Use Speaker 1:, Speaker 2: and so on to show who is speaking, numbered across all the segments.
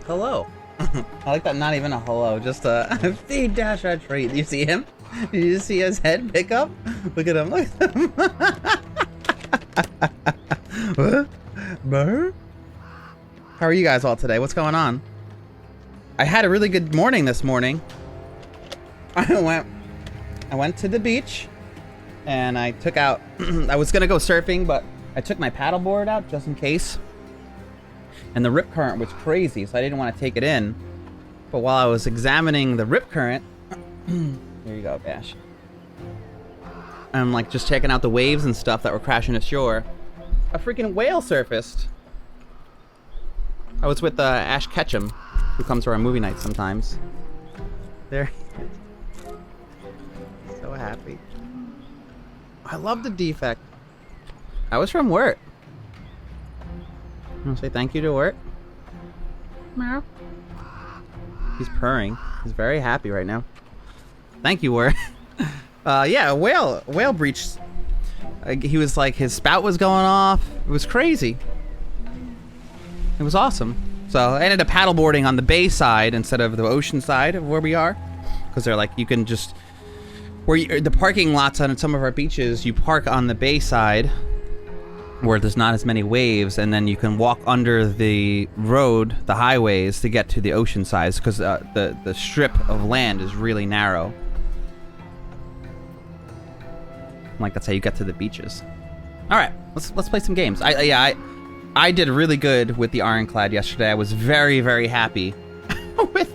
Speaker 1: Hello. I like that, not even a hello, just a feed dash a treat. You see him? You see his head pick up? Look at him, look at him. What? Burr? How are you guys all today? What's going on? I had a really good morning this morning. I went to the beach and I took out, I was gonna go surfing, but I took my paddleboard out just in case. And the rip current was crazy, so I didn't want to take it in. But while I was examining the rip current, here you go, Bash. I'm like just checking out the waves and stuff that were crashing ashore. A freaking whale surfaced. I was with Ash Ketchum, who comes to our movie night sometimes. There he is. So happy. I love the defect. I was from Wirt. Want to say thank you to Wirt? Meow. He's purring. He's very happy right now. Thank you, Wirt. Yeah, a whale breached. He was like, his spout was going off. It was crazy. It was awesome. So I ended up paddleboarding on the bay side instead of the ocean side of where we are, because they're like, you can just the parking lots on some of our beaches, you park on the bay side where there's not as many waves, and then you can walk under the road, the highways, to get to the ocean side, because the strip of land is really narrow. Like, that's how you get to the beaches. All right, let's play some games. I did really good with the Ironclad yesterday. I was very, very happy with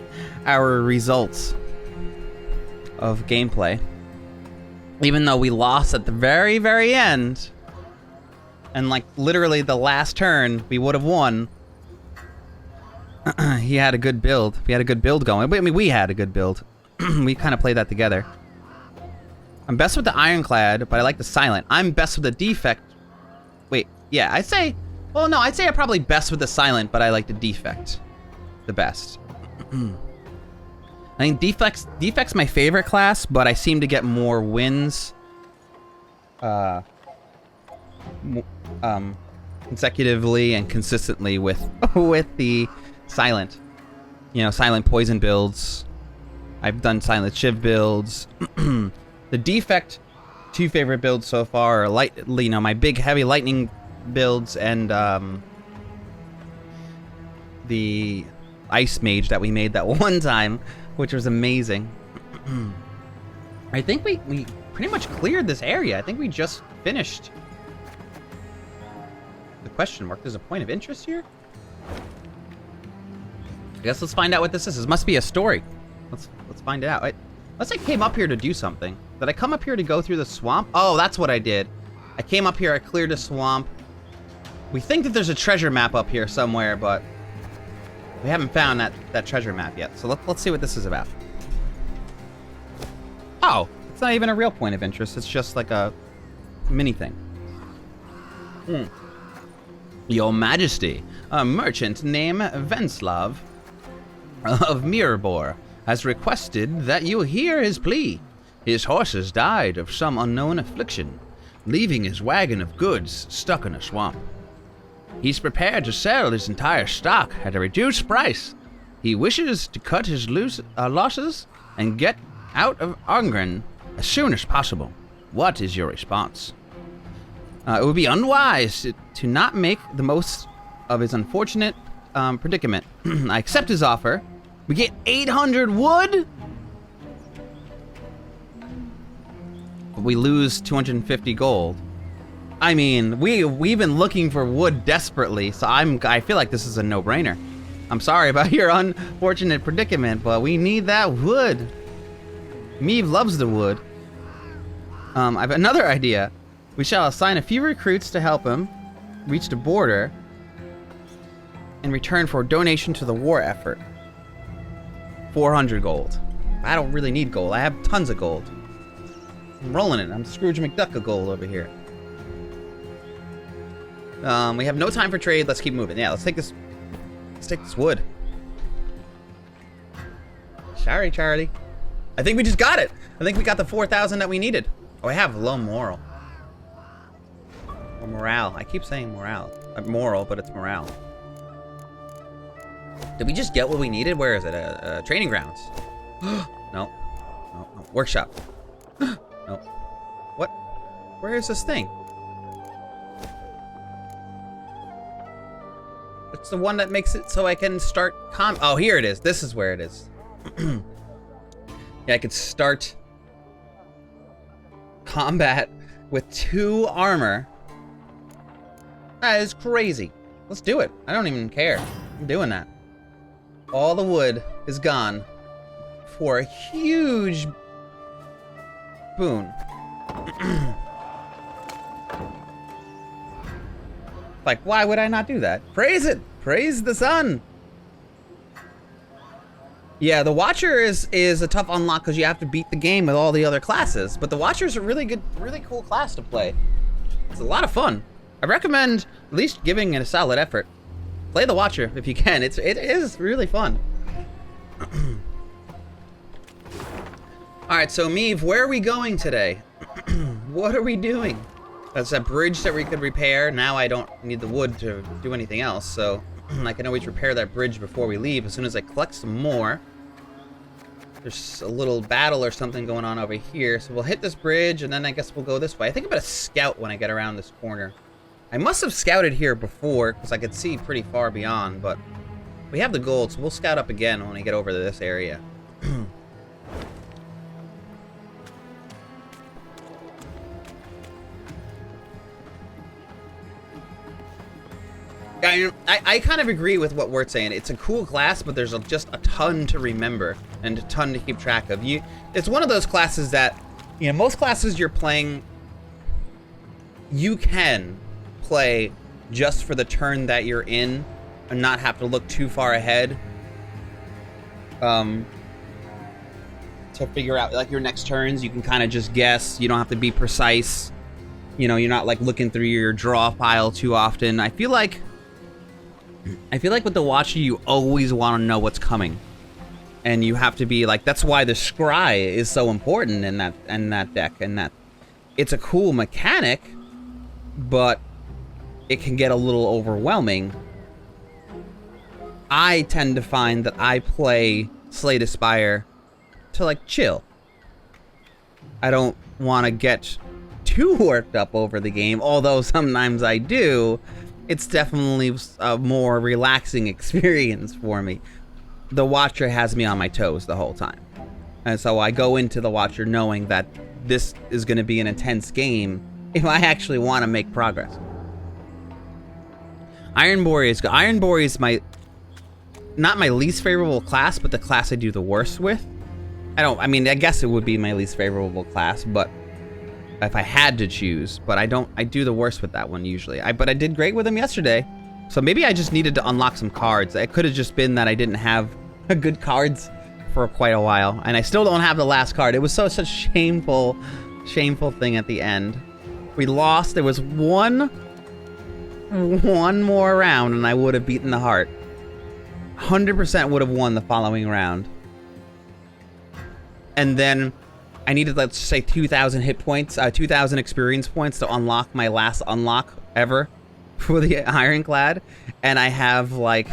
Speaker 1: our results of gameplay. Even though we lost at the very, very end, and like literally the last turn, we would have won. He had a good build. We had a good build going. I mean, we had a good build. We kind of played that together. I'm best with the Ironclad, but I like the Silent. I'm best with the Defect. Wait, yeah, I'd say... Well, no, I'd say I'm probably best with the Silent, but I like the Defect the best. I think Defect's my favorite class, but I seem to get more wins consecutively and consistently with the Silent. You know, Silent Poison builds. I've done Silent Shiv builds. The Defect, two favorite builds so far are my big heavy lightning builds and the Ice Mage that we made that one time, which was amazing. I think we pretty much cleared this area. I think we just finished. The question mark, there's a point of interest here? I guess let's find out what this is. This must be a story. Let's find it out. Unless I came up here to do something. Did I come up here to go through the swamp? Oh, that's what I did. I came up here, I cleared a swamp. We think that there's a treasure map up here somewhere, but we haven't found that treasure map yet. So let's see what this is about. Oh, it's not even a real point of interest. It's just like a mini thing. Your Majesty, a merchant named Venslav of Mirabor has requested that you hear his plea. His horses died of some unknown affliction, leaving his wagon of goods stuck in a swamp. He's prepared to sell his entire stock at a reduced price. He wishes to cut his losses and get out of Angren as soon as possible. What is your response? It would be unwise to not make the most of his unfortunate predicament. I accept his offer. We get 800 wood? We lose 250 gold. I mean, we've been looking for wood desperately, so I feel like this is a no-brainer. I'm sorry about your unfortunate predicament, but we need that wood. Meve loves the wood. I have another idea. We shall assign a few recruits to help him reach the border in return for a donation to the war effort. 400 gold. I don't really need gold. I have tons of gold. I'm rolling it. I'm Scrooge McDuck of gold over here. We have no time for trade. Let's keep moving. Yeah, let's take this wood. Sorry, Charlie. I think we just got it. I think we got the 4,000 that we needed. Oh, I have low moral. Or morale. I keep saying morale. Moral, but it's morale. Did we just get what we needed? Where is it? Training grounds. No. No. Workshop. No. What? Where is this thing? It's the one that makes it so I can start oh, here it is. This is where it is. Yeah, I could start combat with 2 armor. That is crazy. Let's do it. I don't even care. I'm doing that. All the wood is gone for a huge boon. Like, why would I not do that? Praise it! Praise the sun! Yeah, the Watcher is a tough unlock because you have to beat the game with all the other classes. But the Watcher's a really good, really cool class to play. It's a lot of fun. I recommend at least giving it a solid effort. Play the Watcher if you can. It is really fun. Alright, so Meve, where are we going today? What are we doing? That's a bridge that we could repair. Now I don't need the wood to do anything else, so I can always repair that bridge before we leave as soon as I collect some more. There's a little battle or something going on over here, so we'll hit this bridge and then I guess we'll go this way. I think I'm gonna scout when I get around this corner. I must have scouted here before because I could see pretty far beyond, but we have the gold, so we'll scout up again when we get over to this area. I kind of agree with what Wert's saying. It's a cool class, but there's just a ton to remember and a ton to keep track of. It's one of those classes that, you know, most classes you're playing, you can play just for the turn that you're in and not have to look too far ahead to figure out like your next turns. You can kind of just guess. You don't have to be precise. You know, you're not like looking through your draw file too often. I feel like with the Watcher, you always want to know what's coming, and you have to be like. That's why the Scry is so important in that deck, and that it's a cool mechanic, but it can get a little overwhelming. I tend to find that I play Slay the Spire to like chill. I don't want to get too worked up over the game, although sometimes I do. It's definitely a more relaxing experience for me. The Watcher has me on my toes the whole time. And so I go into the Watcher knowing that this is going to be an intense game if I actually want to make progress. Ironborg is not my least favorable class, but the class I do the worst with. I guess it would be my least favorable class, but if I had to choose, but I do the worst with that one usually. But I did great with him yesterday. So maybe I just needed to unlock some cards. It could have just been that I didn't have good cards for quite a while. And I still don't have the last card. It was such a shameful thing at the end. We lost. There was one more round and I would have beaten the heart. 100% would have won the following round. And then I needed, let's say, 2,000 hit points, 2,000 experience points to unlock my last unlock ever for the Ironclad, and I have like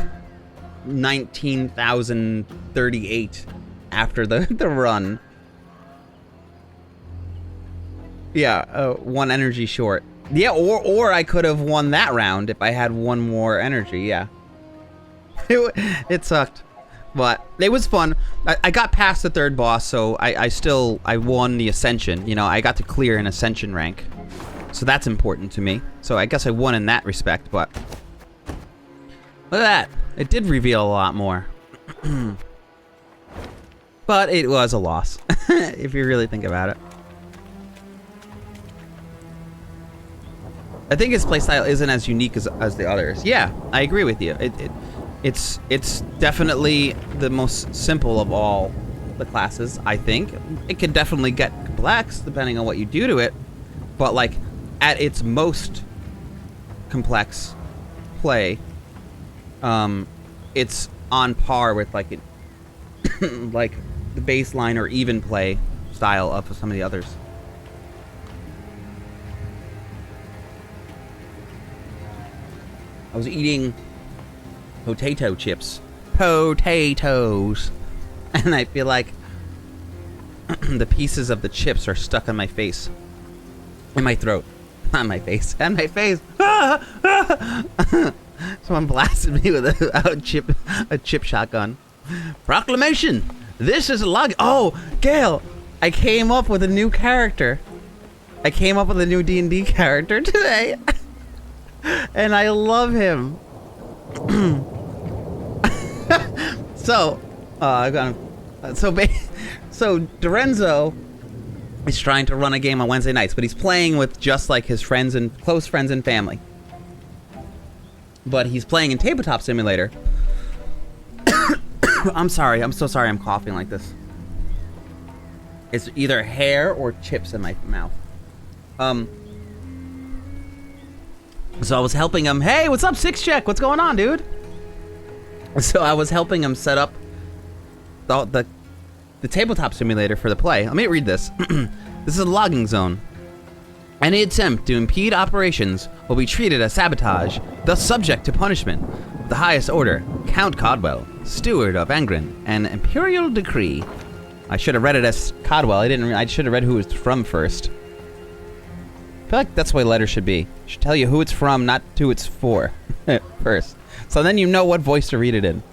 Speaker 1: 19,038 after the run. Yeah, 1 energy short. Yeah, or I could have won that round if I had 1 more energy. Yeah, it sucked. But it was fun. I got past the 3rd boss, so I won the Ascension. You know, I got to clear an Ascension rank. So that's important to me. So I guess I won in that respect, but look at that. It did reveal a lot more. But it was a loss, if you really think about it. I think his playstyle isn't as unique as the others. Yeah, I agree with you. It's definitely the most simple of all the classes, I think. It can definitely get complex depending on what you do to it, but like at its most complex play, it's on par with like it like the baseline or even play style of some of the others. I was eating potato chips potatoes. And I feel like the pieces of the chips are stuck on my face. In my throat. Not my face. And my face. Someone blasted me with a chip shotgun. Proclamation! This is a log. Oh, Gail! I came up with a new character. I came up with a new D&D character today. And I love him. So Dorenzo is trying to run a game on Wednesday nights, but he's playing with just like his friends and close friends and family. But he's playing in Tabletop Simulator. I'm sorry. I'm so sorry I'm coughing like this. It's either hair or chips in my mouth. So I was helping him. Hey, what's up, Six Check? What's going on, dude? So I was helping him set up the tabletop simulator for the play. Let me read this. This is a logging zone. Any attempt to impede operations will be treated as sabotage, thus subject to punishment of the highest order. Count Codwell, Steward of Angren, an imperial decree. I should have read it as Codwell. I should have read who it's from first. I feel like that's the way letters should be. It should tell you who it's from, not who it's for first. So then you know what voice to read it in.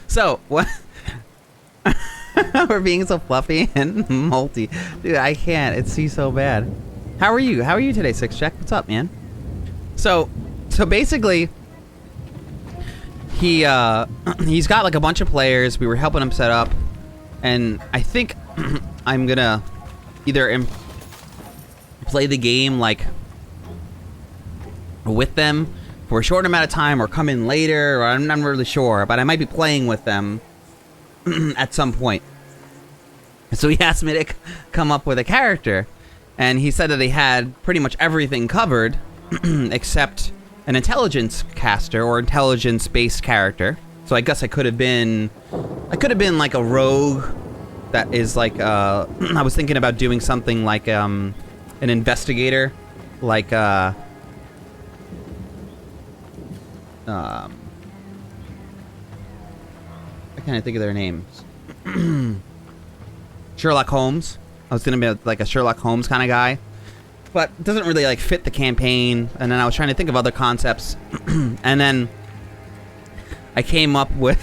Speaker 1: So, what? We're being so fluffy and multi. Dude, I can't. It's so bad. How are you? How are you today, Six Check? What's up, man? So basically, he's got like a bunch of players. We were helping him set up. And I think I'm gonna either play the game like with them for a short amount of time or come in later, or I'm not really sure, but I might be playing with them at some point. So he asked me to come up with a character, and he said that he had pretty much everything covered except an intelligence caster or intelligence-based character. So I guess I could have been like a rogue that is like I was thinking about doing something like an investigator, like I can't think of their names. Sherlock Holmes. I was gonna be like a Sherlock Holmes kind of guy, but it doesn't really like fit the campaign. And then I was trying to think of other concepts, and then I came up with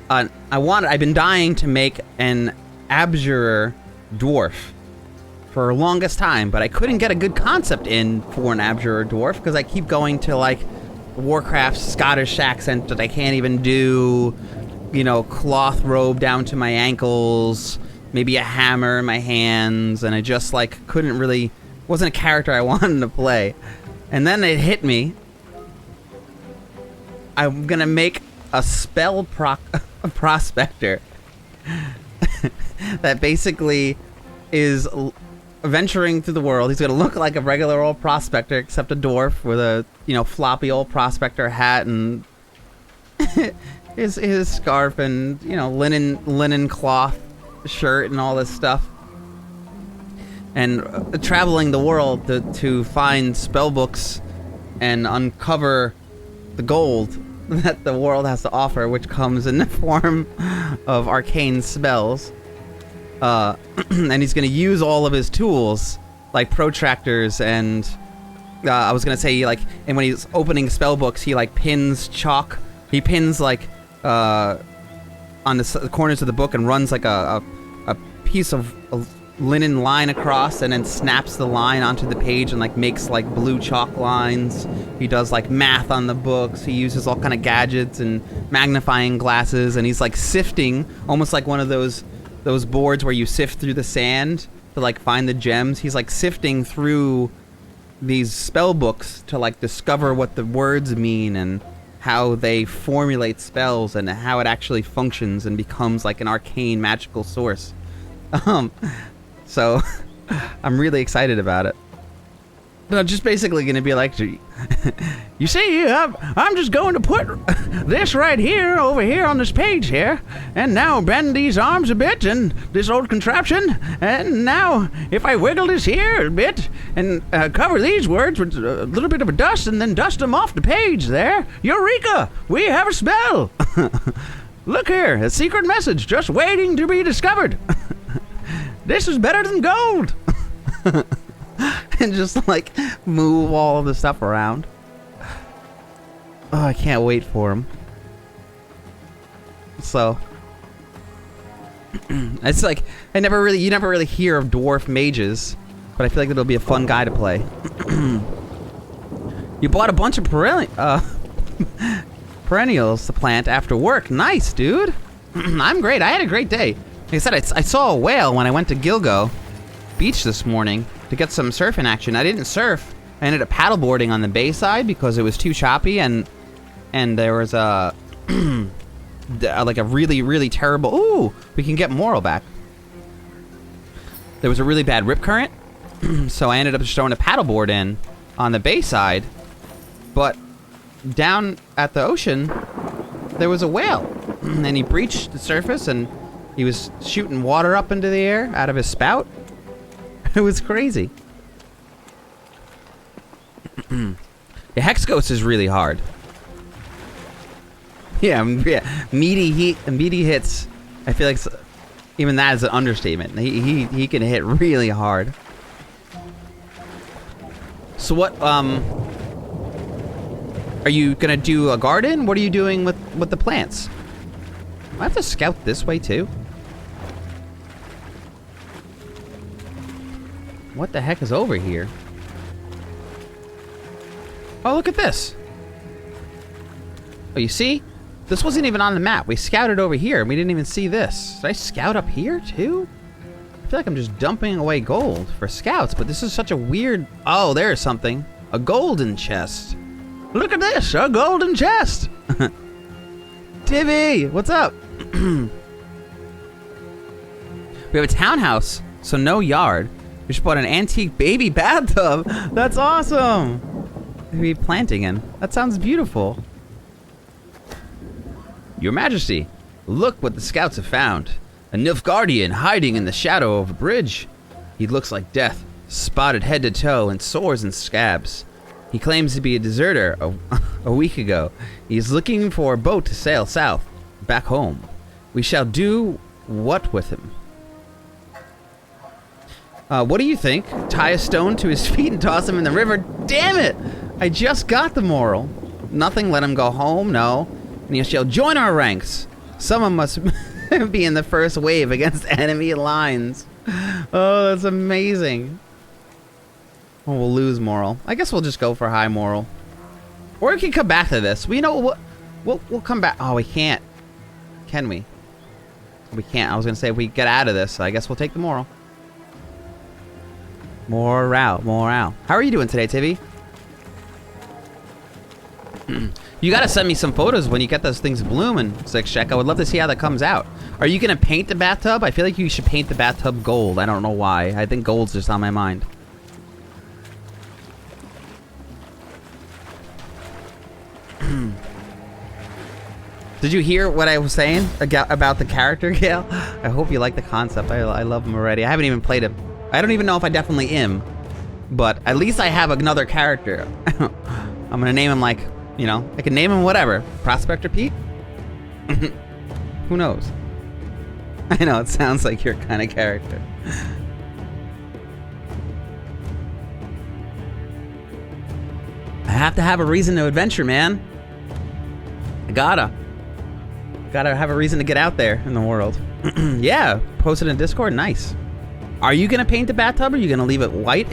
Speaker 1: I've been dying to make an abjurer dwarf for the longest time, but I couldn't get a good concept in for an abjurer dwarf because I keep going to like Warcraft Scottish accent that I can't even do, you know, cloth robe down to my ankles, maybe a hammer in my hands, and I just like couldn't really, wasn't a character I wanted to play. And then it hit me. I'm gonna make a spell prospector that basically is venturing through the world. He's gonna look like a regular old prospector, except a dwarf with a, you know, floppy old prospector hat and his scarf and, you know, linen cloth shirt and all this stuff, and traveling the world to find spell books and uncover the gold that the world has to offer, which comes in the form of arcane spells. And he's going to use all of his tools, like protractors, and I was going to say, like, and when he's opening spell books, he like pins chalk. He pins like on the corners of the book and runs like a piece of linen line across, and then snaps the line onto the page and like makes like blue chalk lines. He does like math on the books. He uses all kind of gadgets and magnifying glasses, and he's like sifting, almost like one of those boards where you sift through the sand to like find the gems. He's like sifting through these spell books to like discover what the words mean and how they formulate spells and how it actually functions and becomes like an arcane magical source. So I'm really excited about it. They're just basically going to be like, you see, I'm just going to put this right here, over here on this page here, and now bend these arms a bit, and this old contraption, and now if I wiggle this here a bit, and cover these words with a little bit of a dust, and then dust them off the page there, Eureka! We have a spell! Look here, a secret message just waiting to be discovered. This is better than gold! And just like move all of the stuff around. Oh, I can't wait for him. So it's like you never really hear of dwarf mages, but I feel like it'll be a fun guy to play. You bought a bunch of perennials to plant after work. Nice, dude. I'm great. I had a great day. Like I said, I saw a whale when I went to Gilgo Beach this morning to get some surfing action. I didn't surf. I ended up paddleboarding on the bay side because it was too choppy, and there was a like a really terrible. Ooh, we can get Moral back. There was a really bad rip current, so I ended up just throwing a paddleboard in on the bay side. But down at the ocean, there was a whale, and he breached the surface, and he was shooting water up into the air out of his spout. It was crazy. The Hex Ghost is really hard. Yeah, meaty hits. I feel like even that is an understatement. He can hit really hard. So what? Are you gonna do a garden? What are you doing with the plants? I have to scout this way too. What the heck is over here? Oh, look at this. Oh, you see? This wasn't even on the map. We scouted over here, and we didn't even see this. Did I scout up here, too? I feel like I'm just dumping away gold for scouts, but this is such a weird... Oh, there's something. A golden chest. Look at this, a golden chest. Tivy, what's up? We have a townhouse, so no yard. We just bought an antique baby bathtub. That's awesome. Maybe planting in. That sounds beautiful. Your Majesty, look what the scouts have found. A Nilfgaardian hiding in the shadow of a bridge. He looks like death, spotted head to toe and sores and scabs. He claims to be a deserter a week ago. He is looking for a boat to sail south, back home. We shall do what with him? What do you think? Tie a stone to his feet and toss him in the river? Damn it! I just got the moral. Nothing, let him go home, no. And you shall join our ranks. Someone must be in the first wave against enemy lines. Oh, that's amazing. Oh, we'll lose moral. I guess we'll just go for high moral. Or we can come back to this. We know what we'll come back. Oh, we can't. Can we? We can't. I was gonna say if we get out of this, I guess we'll take the moral. Morale. How are you doing today, Tivy? You gotta send me some photos when you get those things blooming, Six Check. I would love to see how that comes out. Are you gonna paint the bathtub? I feel like you should paint the bathtub gold. I don't know why. I think gold's just on my mind. Did you hear what I was saying about the character, Gail? I hope you like the concept. I love him already. I haven't even played him. I don't even know if I definitely am, but at least I have another character. I'm gonna name him like, you know, I can name him whatever. Prospector Pete? Who knows? I know, it sounds like your kind of character. I have to have a reason to adventure, man. I gotta have a reason to get out there in the world. Yeah, post it in Discord, nice. Are you gonna paint the bathtub or are you gonna leave it white?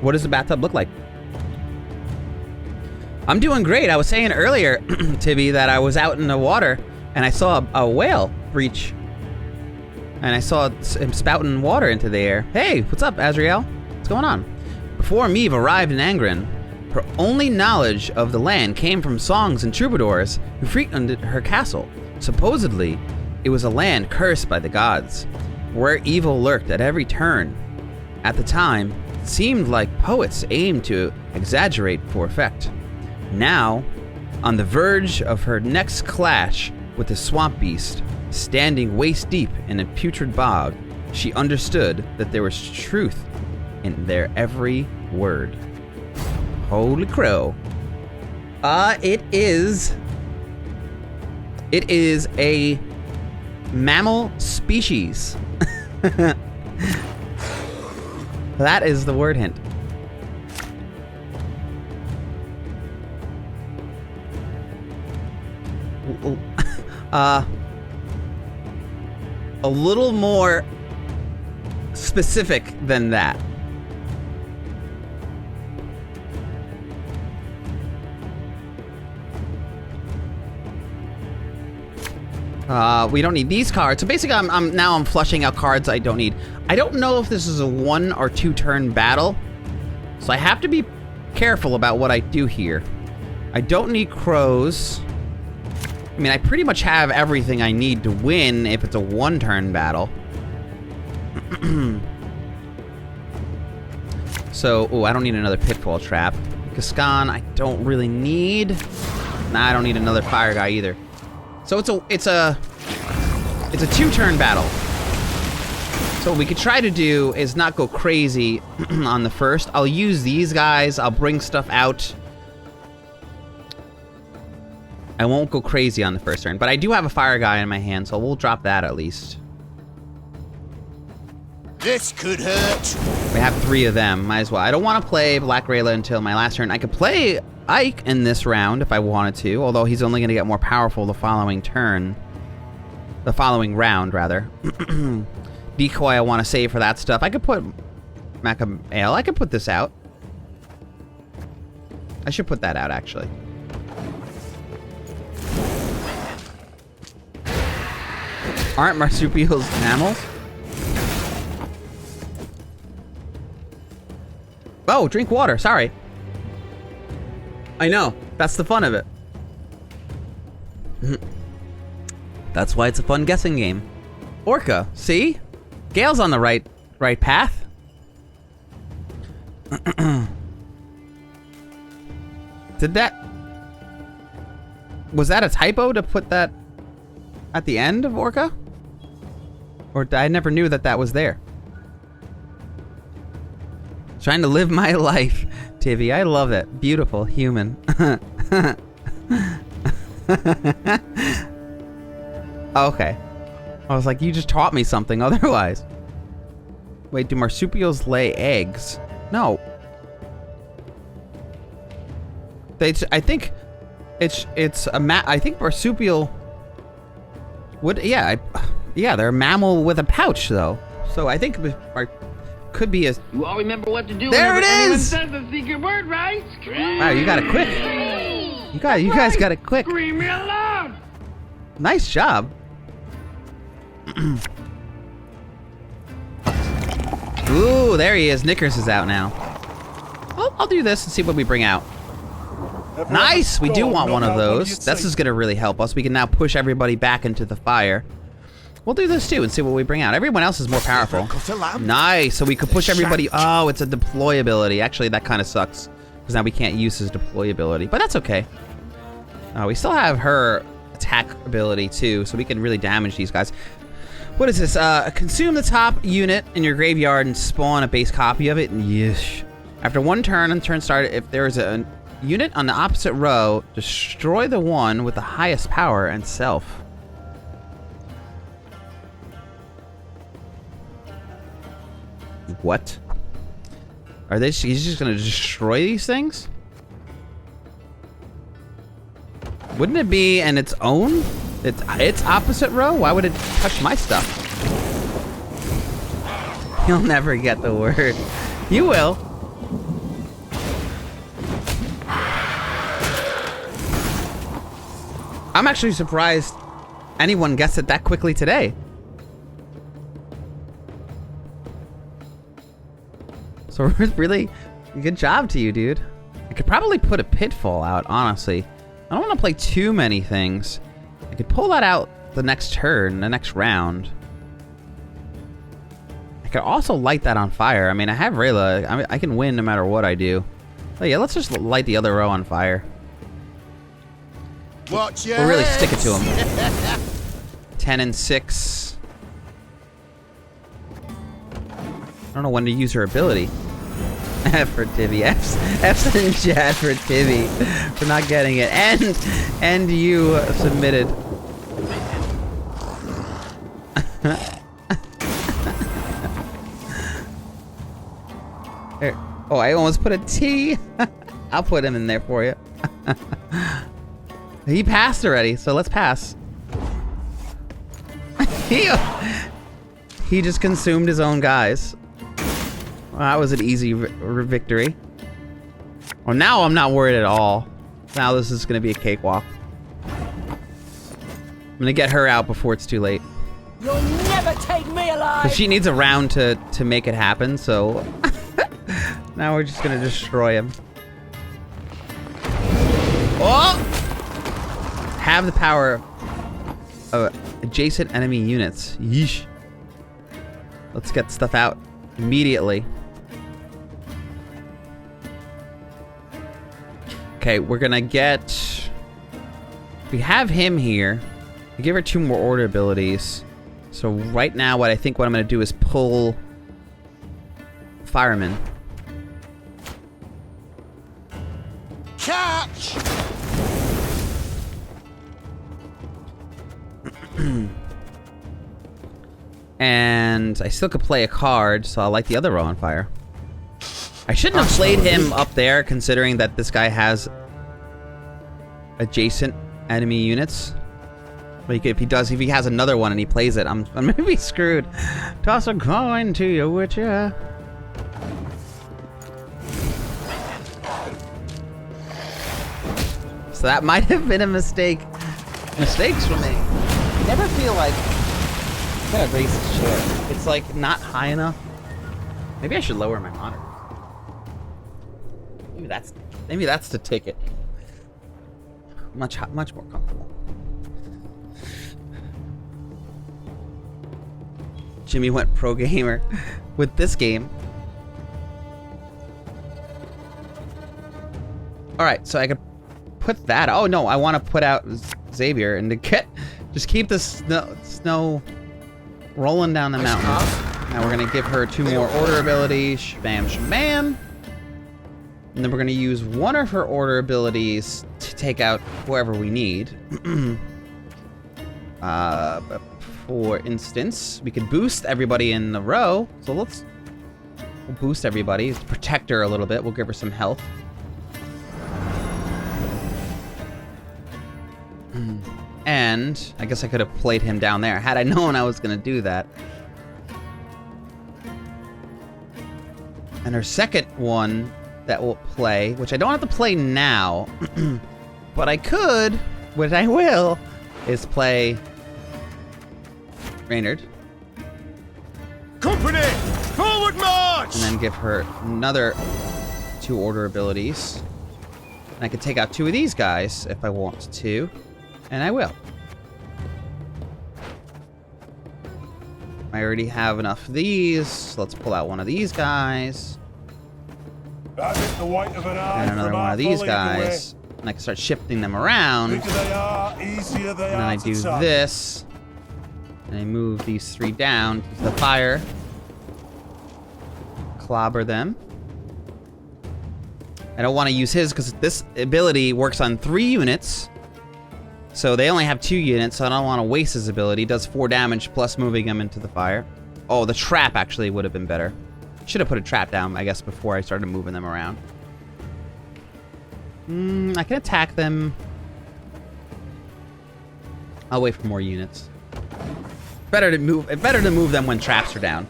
Speaker 1: What does the bathtub look like? I'm doing great. I was saying earlier, Tibby, that I was out in the water and I saw a whale breach. And I saw him spouting water into the air. Hey, what's up, Azrael? What's going on? Before Meve arrived in Angren, her only knowledge of the land came from songs and troubadours who frequented her castle. Supposedly, it was a land cursed by the gods, where evil lurked at every turn. At the time, seemed like poets aimed to exaggerate for effect. Now, on the verge of her next clash with the swamp beast, standing waist-deep in a putrid bog, she understood that there was truth in their every word. Holy crow. It is a mammal species. That is the word hint. A little more specific than that. We don't need these cards. So basically, I'm flushing out cards I don't need. I don't know if this is a 1 or 2 turn battle, so I have to be careful about what I do here. I don't need crows. I mean, I pretty much have everything I need to win if it's a 1 turn battle. So, oh, I don't need another pitfall trap. Gascon, I don't really need. Nah, I don't need another fire guy either. So it's a 2 turn battle. So what we could try to do is not go crazy on the first. I'll use these guys. I'll bring stuff out. I won't go crazy on the first turn, but I do have a fire guy in my hand, so we'll drop that at least.
Speaker 2: This could hurt.
Speaker 1: We have 3 of them. Might as well. I don't want to play Black Rayla until my last turn. I could play Ike in this round if I wanted to, although he's only going to get more powerful the following turn. The following round, rather. Decoy I want to save for that stuff. I could put MacLeod. I could put this out. I should put that out, actually. Aren't marsupials mammals? Oh, drink water. Sorry. I know. That's the fun of it. That's why it's a fun guessing game. Orca. See? Gale's on the right path. Was that a typo to put that at the end of Orca? Or I never knew that was there. Trying to live my life, Tivy. I love it. Beautiful human. Okay. I was like, you just taught me something otherwise. Wait, do marsupials lay eggs? No. I think I think marsupial would, yeah, they're a mammal with a pouch though. So I think could be a.
Speaker 3: You all remember what to do.
Speaker 1: There it is.
Speaker 3: Says the secret word, right?
Speaker 1: Wow, you got it quick. You guys got it quick.
Speaker 3: Scream real loud.
Speaker 1: Nice job. Ooh, there he is. Knickers is out now. I'll do this and see what we bring out. Nice. We do want one of those. This is gonna really help us. We can now push everybody back into the fire. We'll do this too and see what we bring out. Everyone else is more powerful. Nice. So we could push everybody. Oh, it's a deploy ability. Actually, that kind of sucks because now we can't use his deploy ability, but that's okay. We still have her attack ability too, so we can really damage these guys. What is this? Consume the top unit in your graveyard and spawn a base copy of it. Yeesh. After 1 turn on turn start, if there is a unit on the opposite row, destroy the one with the highest power and self. What? Are they? He's just gonna destroy these things? Wouldn't it be in its own? Its opposite row? Why would it touch my stuff? You'll never get the word. You will. I'm actually surprised anyone guessed it that quickly today. So really, good job to you, dude. I could probably put a pitfall out, honestly. I don't want to play too many things. I could pull that out the next turn, the next round. I could also light that on fire. I mean, I have Rayla. I can win no matter what I do. But yeah, let's just light the other row on fire.
Speaker 2: Watch your
Speaker 1: We'll really stick it to him.
Speaker 2: heads.
Speaker 1: 10 and 6. I don't know when to use her ability. F for Tibby. F's in chat for Tibby for not getting it. And you submitted. Here. Oh, I almost put a T. I'll put him in there for you. He passed already, so let's pass. He just consumed his own guys. Well, that was an easy victory. Well, now I'm not worried at all. Now this is going to be a cakewalk. I'm going to get her out before it's too late.
Speaker 4: You'll never take me alive!
Speaker 1: Because she needs a round to make it happen, so... Now we're just going to destroy him. Oh! Have the power of adjacent enemy units. Yeesh. Let's get stuff out immediately. Okay, we're gonna get... We have him here. We give her 2 more order abilities. So right now, what I'm gonna do is pull Fireman.
Speaker 2: Catch!
Speaker 1: And I still could play a card, so I'll light the other row on fire. I shouldn't have played him up there, considering that this guy has adjacent enemy units. But if he has another one and he plays it, I'm gonna be screwed. Toss a coin to your witcher. So that might have been a mistake. Mistakes for me. I never feel like... I gotta raise this chair. It's like not high enough. Maybe I should lower my monitor. Maybe that's the ticket. Much more comfortable. Jimmy went pro gamer with this game. All right, so I could put that. Oh no, I want to put out Xavier and to just keep the snow rolling down the mountain. Now we're gonna give her 2 more order abilities. Shabam, shabam. And then we're gonna use one of her order abilities to take out whoever we need. For instance, we could boost everybody in the row. So we'll boost everybody. Protect her a little bit. We'll give her some health. And I guess I could have played him down there had I known I was gonna do that. And her second one that will play, which I don't have to play now, but I could, which I will, is play Reynard.
Speaker 2: Company! Forward march!
Speaker 1: And then give her another 2 order abilities. And I could take out 2 of these guys if I want to. And I will. I already have enough of these. So let's pull out one of these guys. And another one of these guys. And I can start shifting them around. And then I do this. And I move these 3 down to the fire. Clobber them. I don't want to use his because this ability works on 3 units. So they only have 2 units, so I don't want to waste his ability. He does 4 damage plus moving him into the fire. Oh, the trap actually would have been better. Should have put a trap down, I guess, before I started moving them around. I can attack them. I'll wait for more units. Better to move them when traps are down.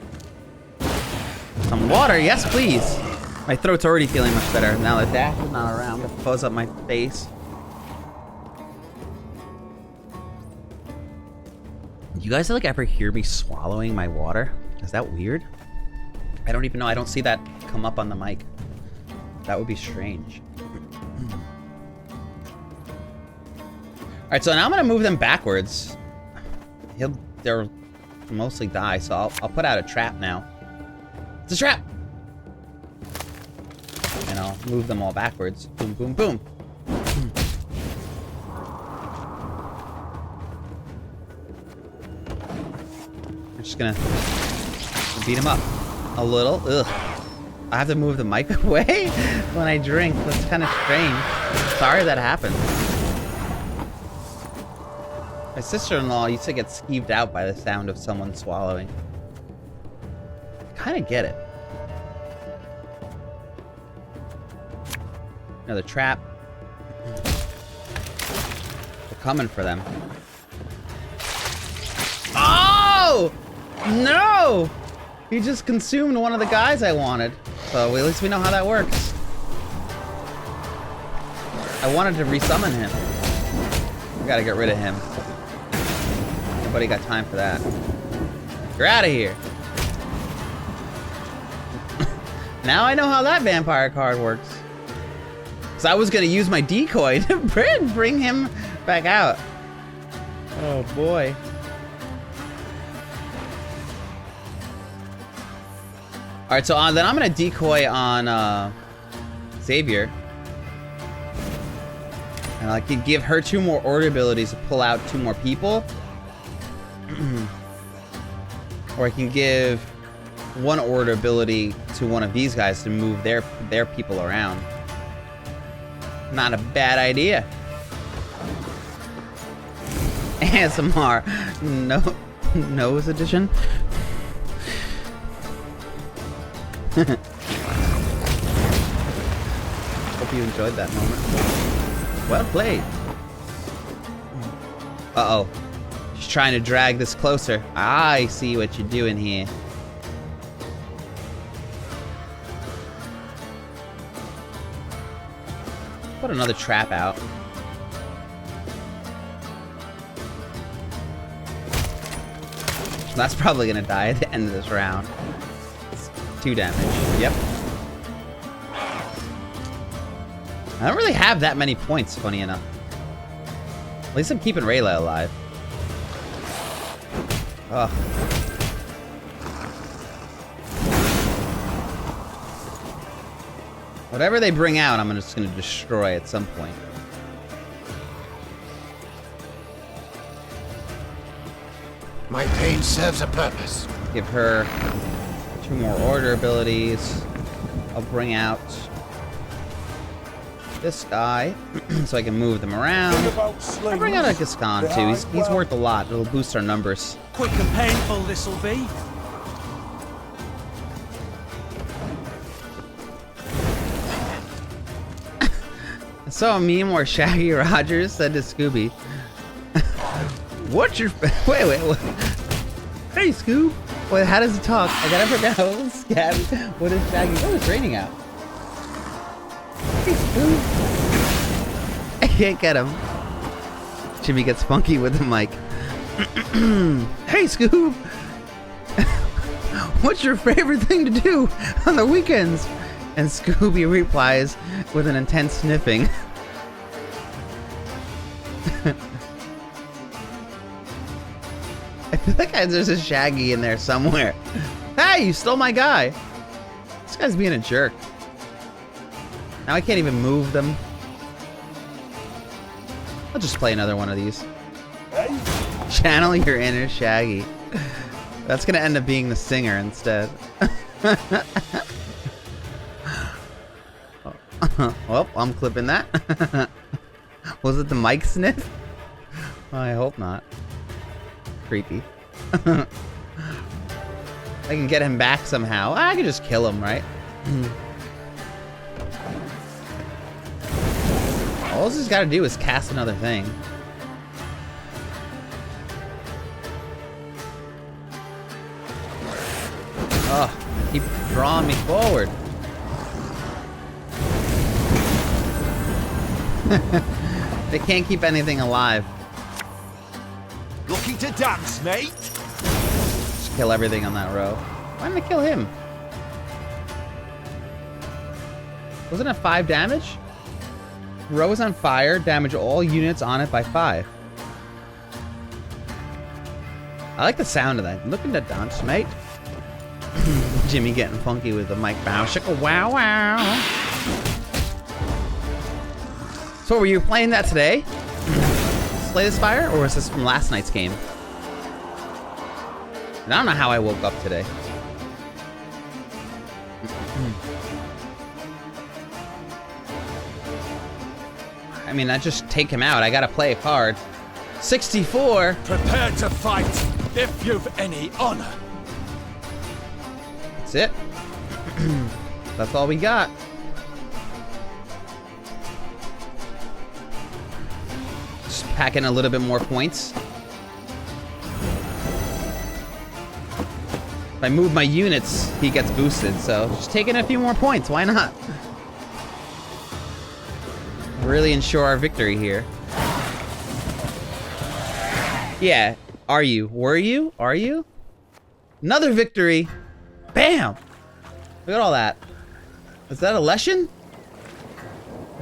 Speaker 1: Some water, yes please. My throat's already feeling much better now that Dash is not around to fuzz up my face. You guys like ever hear me swallowing my water? Is that weird? I don't even know. I don't see that come up on the mic. That would be strange. Alright, so now I'm gonna move them backwards. They'll mostly die, so I'll put out a trap now. It's a trap! And I'll move them all backwards. Boom, boom, boom. I'm just gonna beat him up a little. Ugh. I have to move the mic away when I drink. That's kind of strange. Sorry that happened. My sister-in-law used to get skeeved out by the sound of someone swallowing. I kind of get it. Another trap. We're coming for them. Oh! No! He just consumed one of the guys I wanted. So at least we know how that works. I wanted to resummon him. We gotta get rid of him. Nobody got time for that. You're out of here. Now I know how that vampire card works. Because I was gonna use my decoy to bring him back out. Oh boy. Alright, so then I'm gonna decoy on Xavier. And I could give her 2 more order abilities to pull out 2 more people. Or I can give 1 order ability to one of these guys to move their people around. Not a bad idea. ASMR. Nose edition. Hope you enjoyed that moment. Well played. Uh-oh. She's trying to drag this closer. I see what you're doing here. Put another trap out. That's probably gonna die at the end of this round. 2 damage. Yep. I don't really have that many points, funny enough. At least I'm keeping Rayla alive. Ugh. Whatever they bring out, I'm just gonna destroy at some point.
Speaker 2: My pain serves a purpose.
Speaker 1: Give her 2 more order abilities. I'll bring out this guy so I can move them around. I'll bring out a Gascon too. He's worth a lot. It'll boost our numbers.
Speaker 5: Quick and painful this'll be.
Speaker 1: I saw a meme where Shaggy Rogers said to Scooby, "What's your wait? What? Hey, Scoob. Wait, how does he talk? I gotta forget. What is Shaggy? Oh, it's raining out. Hey, Scoob. I can't get him. Jimmy gets funky with the mic. Hey, Scoob. What's your favorite thing to do on the weekends?" And Scooby replies with an intense sniffing. I feel like there's a Shaggy in there somewhere. Hey, you stole my guy. This guy's being a jerk. Now I can't even move them. I'll just play another one of these. Channel your inner Shaggy. That's gonna end up being the singer instead. Well, I'm clipping that. Was it the mic sniff? I hope not. Creepy. I can get him back somehow. I can just kill him, right? All he's got to do is cast another thing. Oh, keep drawing me forward. They can't keep anything alive.
Speaker 2: Looking to dance, mate?
Speaker 1: Just kill everything on that row. Why didn't I kill him? Wasn't it 5 damage? Row is on fire. Damage all units on it by 5. I like the sound of that. Looking to dance, mate. Jimmy getting funky with the mic bow. Shicka wow wow. So were you playing that today? Slay the Spire? Or was this from last night's game? And I don't know how I woke up today. I mean, I just take him out. I gotta play a card. 64.
Speaker 5: Prepare to fight if you've any honor.
Speaker 1: That's it. That's all we got. Just pack in a little bit more points. If I move my units, he gets boosted. So just taking a few more points. Why not? Really ensure our victory here. Yeah. Are you? Were you? Are you? Another victory. Bam! Look at all that. Is that a lesson?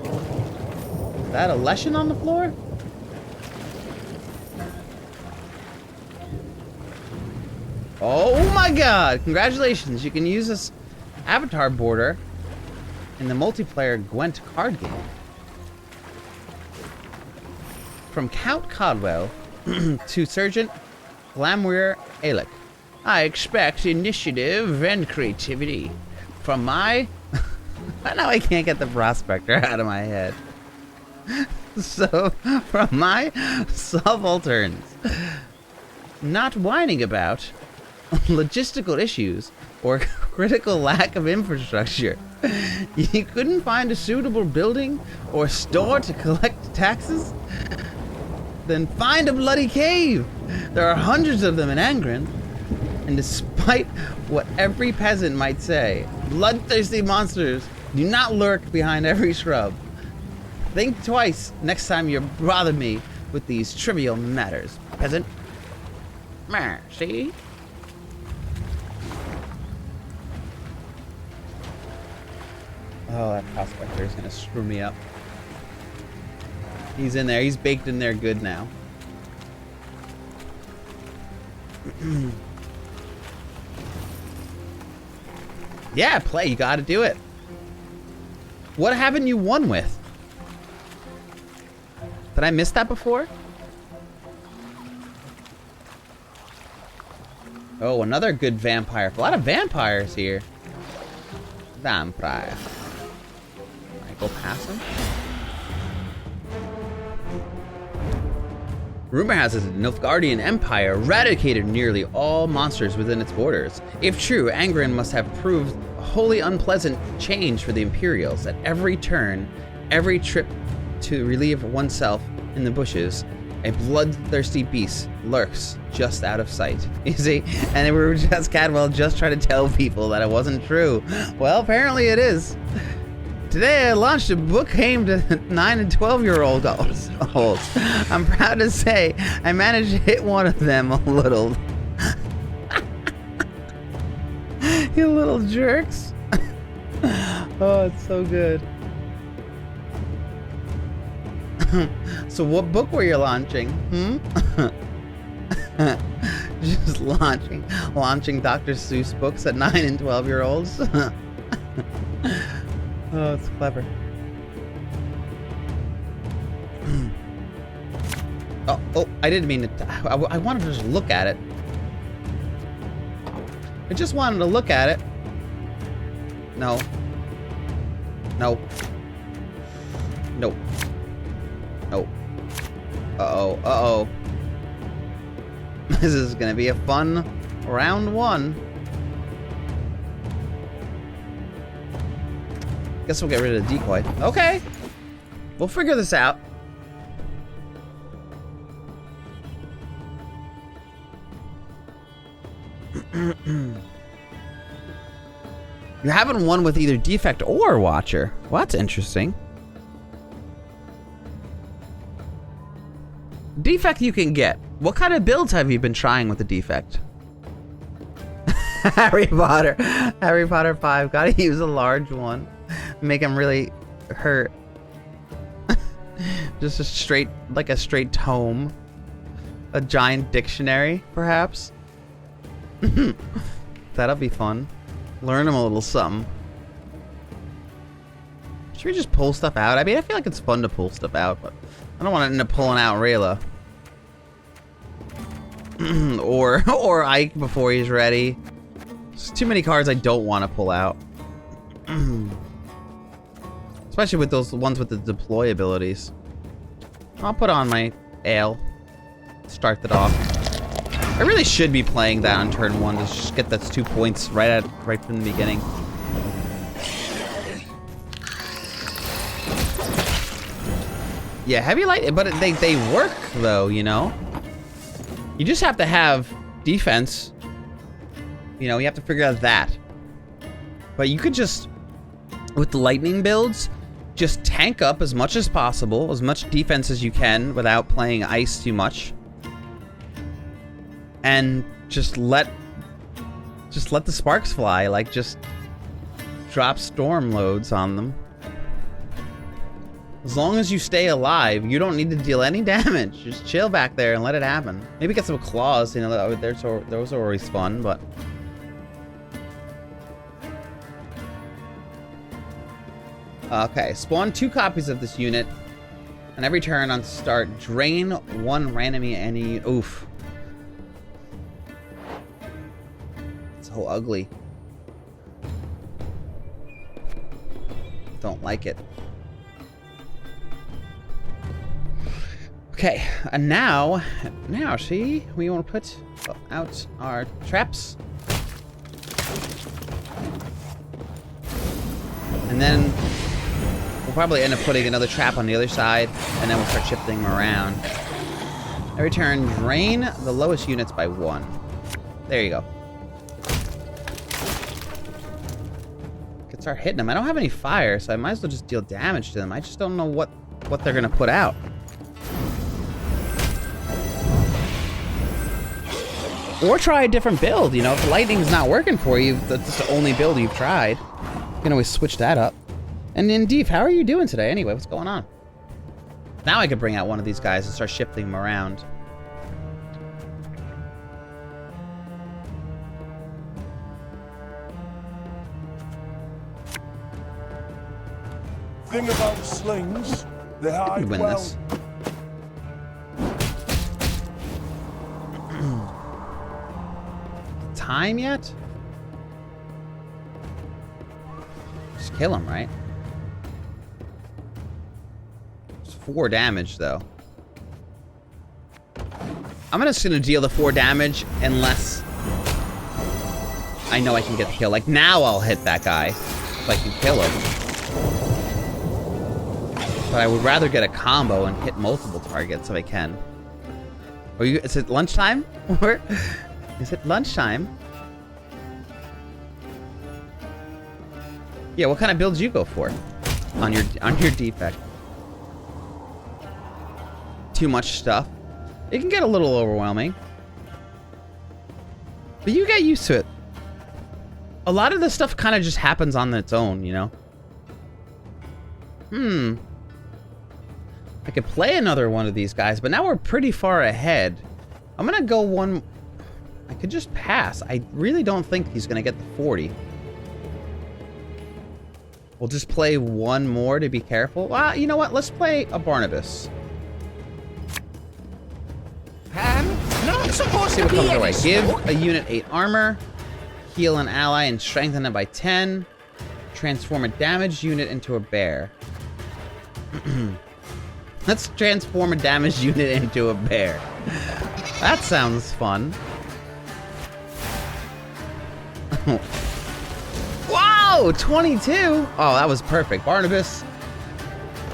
Speaker 1: Is that a lesson on the floor? Oh my god! Congratulations! You can use this avatar border in the multiplayer Gwent card game. From Count Codwell to Sergeant Glamweir Alec. I expect initiative and creativity from my... Now I can't get the prospector out of my head. So, from my subalterns. Not whining about logistical issues or critical lack of infrastructure. You couldn't find a suitable building or store to collect taxes? Then find a bloody cave. There are hundreds of them in Angren. And despite what every peasant might say, bloodthirsty monsters do not lurk behind every shrub. Think twice next time you bother me with these trivial matters, peasant. Mercy. Oh, that prospector is gonna screw me up. He's in there. He's baked in there good now. Yeah, play. You gotta do it. What haven't you won with? Did I miss that before? Oh, another good vampire. A lot of vampires here. Vampire. Can I go past him? Rumor has it the Nilfgaardian Empire eradicated nearly all monsters within its borders. If true, Angren must have proved a wholly unpleasant change for the Imperials. At every turn, every trip to relieve oneself in the bushes, a bloodthirsty beast lurks just out of sight. You see? And we were just, Cadwell just trying to tell people that it wasn't true. Well, apparently it is. Today I launched a book aimed at 9 and 12-year-olds. I'm proud to say I managed to hit one of them a little. You little jerks. Oh, it's so good. So what book were you launching? Just launching Dr. Seuss books at 9 and 12-year-olds. Oh, it's clever. Oh, I didn't mean to. I wanted to just look at it. I just wanted to look at it. No. No. No. No. Uh-oh. Uh-oh. This is gonna be a fun round one. Guess we'll get rid of the decoy. Okay. We'll figure this out. You haven't won with either defect or watcher. Well, that's interesting. Defect you can get. What kind of builds have you been trying with the defect? Harry Potter 5. Gotta use a large one. Make him really hurt. Just a straight tome. A giant dictionary, perhaps. That'll be fun. Learn them a little something. Should we just pull stuff out? I mean, I feel like it's fun to pull stuff out, but I don't want to end up pulling out Rayla. or Ike before he's ready. There's too many cards I don't want to pull out. Especially with those ones with the deploy abilities. I'll put on my ale. Start that off. I really should be playing that on turn 1 to just get those 2 points right from the beginning. Yeah, heavy light, but they work though, you know? You just have to have defense. You know, you have to figure out that. But you could just, with the lightning builds, just tank up as much as possible, as much defense as you can without playing ice too much. And just let the sparks fly, like just drop storm loads on them. As long as you stay alive, you don't need to deal any damage. Just chill back there and let it happen. Maybe get some claws, you know, those are always fun, but... Okay, spawn 2 copies of this unit. And every turn on start, drain 1 random any... Oof. So ugly. Don't like it. Okay, and now, see, we want to put out our traps. And then we'll probably end up putting another trap on the other side, and then we'll start shifting them around. Every turn, drain the lowest units by 1. There you go. Could start hitting them. I don't have any fire, so I might as well just deal damage to them. I just don't know what they're gonna put out. Or try a different build, you know, if the lightning's not working for you, that's the only build you've tried. You can always switch that up. And Indeef, how are you doing today anyway? What's going on? Now I could bring out one of these guys and start shifting them around.
Speaker 5: Thing about slings, they
Speaker 1: I
Speaker 5: hide
Speaker 1: can win
Speaker 5: well.
Speaker 1: this. Time yet? Just kill him, right? It's 4 damage, though. I'm just gonna deal the 4 damage unless I know I can get the kill. Like, now I'll hit that guy if I can kill him. But I would rather get a combo and hit multiple targets if I can. Is it lunchtime? Or is it lunchtime? Yeah, what kind of builds you go for on your defect? Too much stuff. It can get a little overwhelming. But you get used to it. A lot of this stuff kind of just happens on its own, you know? I could play another one of these guys, but now we're pretty far ahead. I'm gonna go one... I could just pass. I really don't think he's gonna get the 40. We'll just play one more to be careful. Well, you know what? Let's play a Barnabas.
Speaker 4: Not supposed
Speaker 1: See
Speaker 4: to
Speaker 1: what
Speaker 4: be
Speaker 1: comes our
Speaker 4: any
Speaker 1: way. Give
Speaker 4: smoke.
Speaker 1: a unit 8 armor. Heal an ally and strengthen it by 10. Transform a damaged unit into a bear. Let's transform a damaged unit into a bear. That sounds fun. Wow, 22! Oh, that was perfect. Barnabas.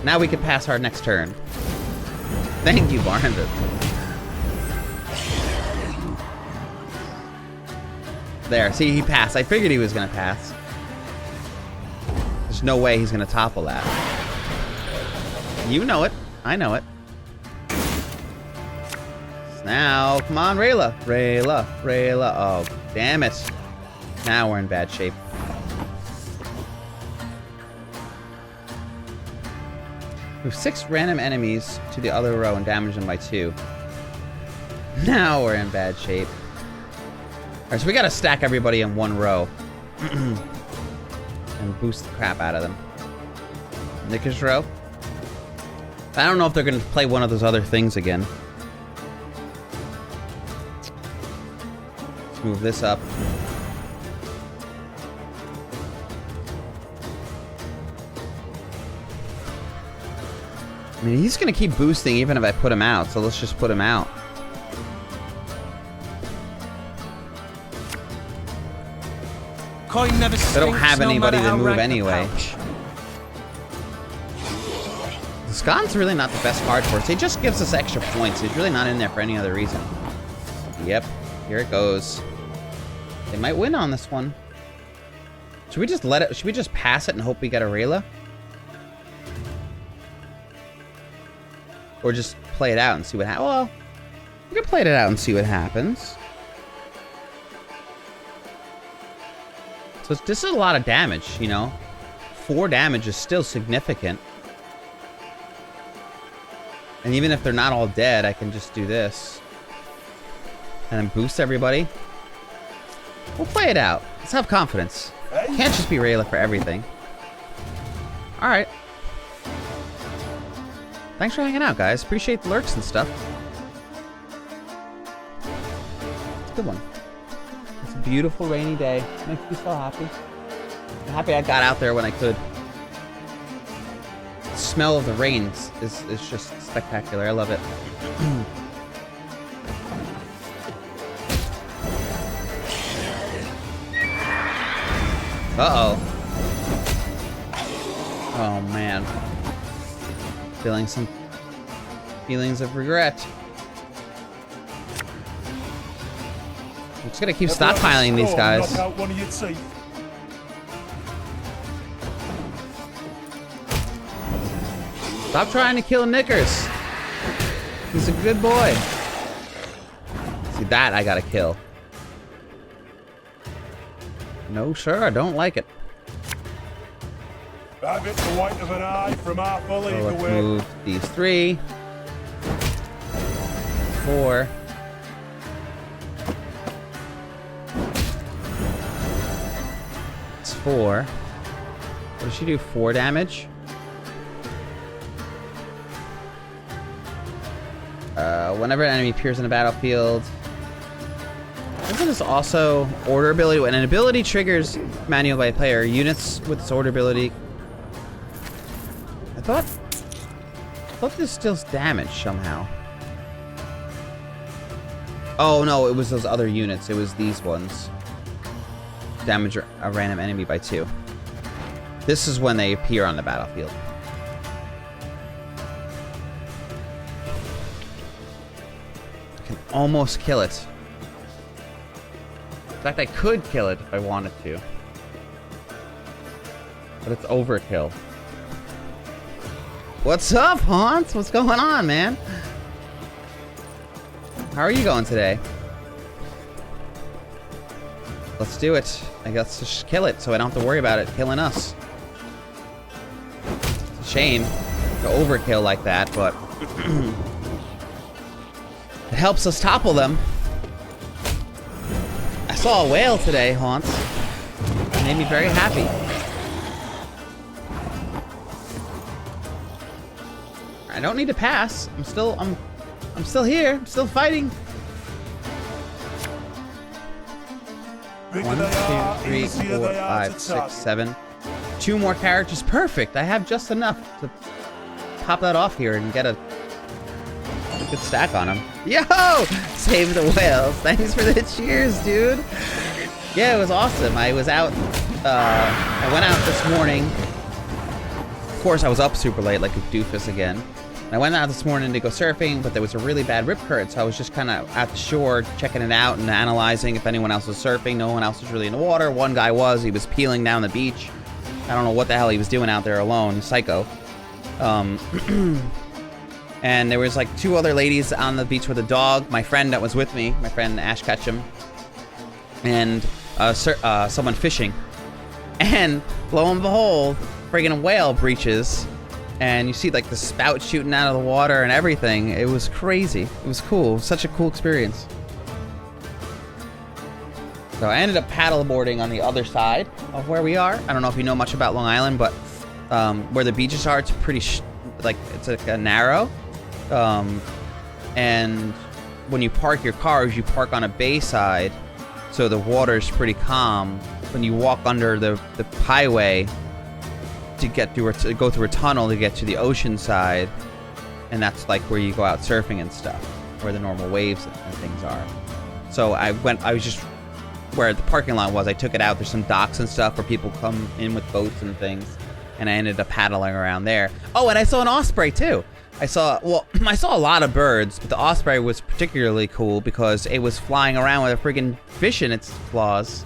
Speaker 1: Now we can pass our next turn. Thank you, Barnabas. There, see, he passed. I figured he was gonna pass. There's no way he's gonna topple that. You know it. I know it. Now, come on, Rayla. Rayla. Rayla. Oh, damn it. Now we're in bad shape. Move 6 random enemies to the other row and damage them by 2. Now we're in bad shape. Alright, so we gotta stack everybody in one row. And boost the crap out of them. Knickers row. I don't know if they're gonna play one of those other things again. Let's move this up. I mean, he's gonna keep boosting even if I put him out, so let's just put him out.
Speaker 4: Coin never
Speaker 1: They don't
Speaker 4: stinks,
Speaker 1: have
Speaker 4: no
Speaker 1: anybody
Speaker 4: matter
Speaker 1: to
Speaker 4: how
Speaker 1: move
Speaker 4: rank the
Speaker 1: anyway.
Speaker 4: pouch.
Speaker 1: The Scon's really not the best card for us. He just gives us extra points. He's really not in there for any other reason. Yep, here it goes. They might win on this one. Should we just let it? Should we just pass it and hope we get a Rayla? Or just play it out and see what happens? Well, we can play it out and see what happens. So this is a lot of damage, you know? 4 damage is still significant. And even if they're not all dead, I can just do this. And then boost everybody. We'll play it out. Let's have confidence. Can't just be Rayla for everything. Alright. Thanks for hanging out, guys. Appreciate the lurks and stuff. It's a good one. It's a beautiful rainy day. Makes me so happy. I'm happy I got out there when I could. The smell of the rain is just spectacular. I love it. Uh-oh. Oh, man. Feeling some feelings of regret. I'm just gonna keep stockpiling these guys. Stop trying to kill Knickers. He's a good boy. See, that I gotta kill. No, sir, I don't like it.
Speaker 6: Have it the white of an eye from our fully
Speaker 1: So let's move these 3. 4. It's 4. What does she do? 4 damage? Whenever an enemy appears in a battlefield. Isn't this also order ability? When an ability triggers manual by player, units with this order ability. I thought this deals damage somehow. Oh no, it was those other units. It was these ones. Damage a random enemy by 2. This is when they appear on the battlefield. I can almost kill it. In fact, I could kill it if I wanted to. But it's overkill. What's up, Hans? What's going on, man? How are you going today? Let's do it. I guess just kill it so I don't have to worry about it killing us. It's a shame to overkill like that, but it helps us topple them. I saw a whale today, Hans. It made me very happy. I don't need to pass. I'm still here. I'm still fighting. 1, 2, 3, 4, 5, 6, 7. 2 more characters. Perfect. I have just enough to pop that off here and get a good stack on them. Yo! Save the whales. Thanks for the cheers, dude. Yeah, it was awesome. I was out. I went out this morning. Of course, I was up super late like a doofus again. I went out this morning to go surfing, but there was a really bad rip current, so I was just kind of at the shore checking it out and analyzing if anyone else was surfing. No one else was really in the water. One guy was. He was peeling down the beach. I don't know what the hell he was doing out there alone. Psycho. And there was like 2 other ladies on the beach with a dog. My friend that was with me, my friend Ash Ketchum, and someone fishing. And lo and behold, friggin' whale breaches. And you see like the spout shooting out of the water and everything. It was crazy. It was cool. Such a cool experience. So I ended up paddleboarding on the other side of where we are. I don't know if you know much about Long Island, but where the beaches are, it's pretty it's like a narrow. And when you park your cars, you park on a bay side, so the water's pretty calm. When you walk under the highway to get through, to go through a tunnel to get to the ocean side, and that's like where you go out surfing and stuff, where the normal waves and things are. So I was just where the parking lot was. I took it out. There's some docks and stuff where people come in with boats and things, and I ended up paddling around there. Oh, and I saw an osprey too. I saw a lot of birds, but the osprey was particularly cool because it was flying around with a friggin' fish in its claws.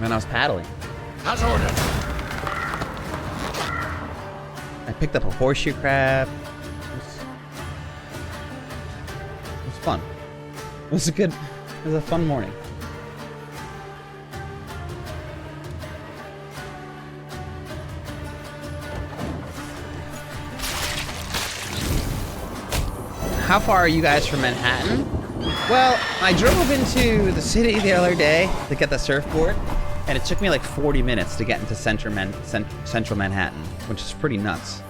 Speaker 1: And I was paddling.
Speaker 2: As ordered.
Speaker 1: I picked up a horseshoe crab. It was fun. It was a fun morning. How far are you guys from Manhattan? Well, I drove into the city the other day to get the surfboard, and it took me like 40 minutes to get into central Manhattan, which is pretty nuts.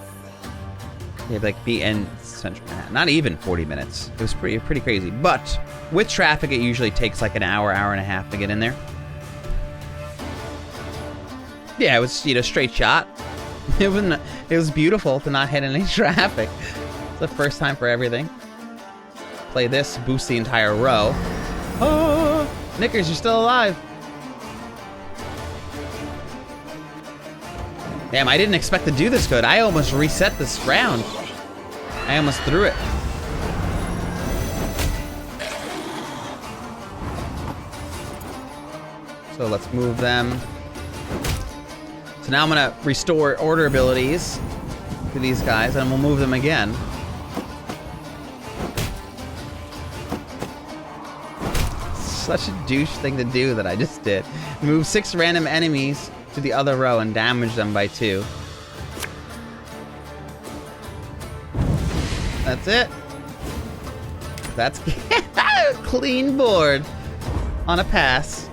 Speaker 1: You have be in central Manhattan. Not even 40 minutes. It was pretty crazy. But with traffic, it usually takes like an hour and a half to get in there. Yeah, it was straight shot. It was beautiful to not hit any traffic. It's the first time for everything. Play this, boost the entire row. Oh, Knickers, you're still alive. Damn, I didn't expect to do this good. I almost reset this round. I almost threw it. So let's move them. So now I'm gonna restore order abilities to these guys, and we'll move them again. Such a douche thing to do that I just did. Move 6 random enemies to the other row and damage them by 2. That's it. That's clean board on a pass.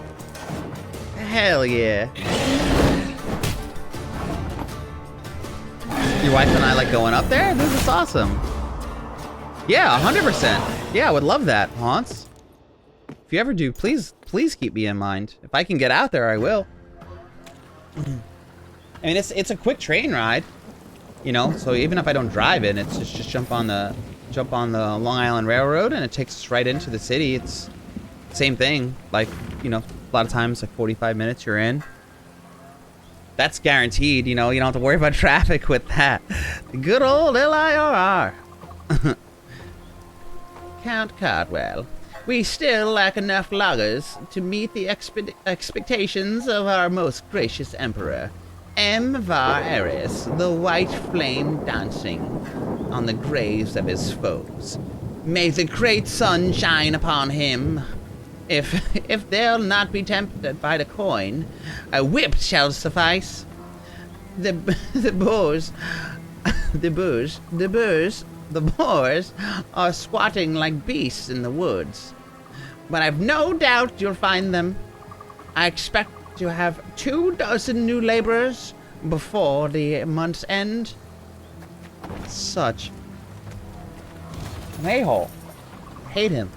Speaker 1: Hell yeah. Your wife and I like going up there? This is awesome. Yeah, 100%. Yeah, I would love that, Hans. If you ever do, please keep me in mind. If I can get out there, I will. I mean, it's a quick train ride, so even if I don't drive it, it's just jump on the Long Island Railroad, and it takes us right into the city. It's the same thing. Like, a lot of times, like 45 minutes, you're in. That's guaranteed. You don't have to worry about traffic with that. Good old LIRR. Count Cardwell. We still lack enough loggers to meet the expectations of our most gracious emperor, M. Var Eris, the white flame dancing on the graves of his foes. May the great sun shine upon him. If they'll not be tempted by the coin, a whip shall suffice. The boars are squatting like beasts in the woods, but I've no doubt you'll find them. I expect to have 24 new laborers before the month's end. Such an a-hole. Hate him.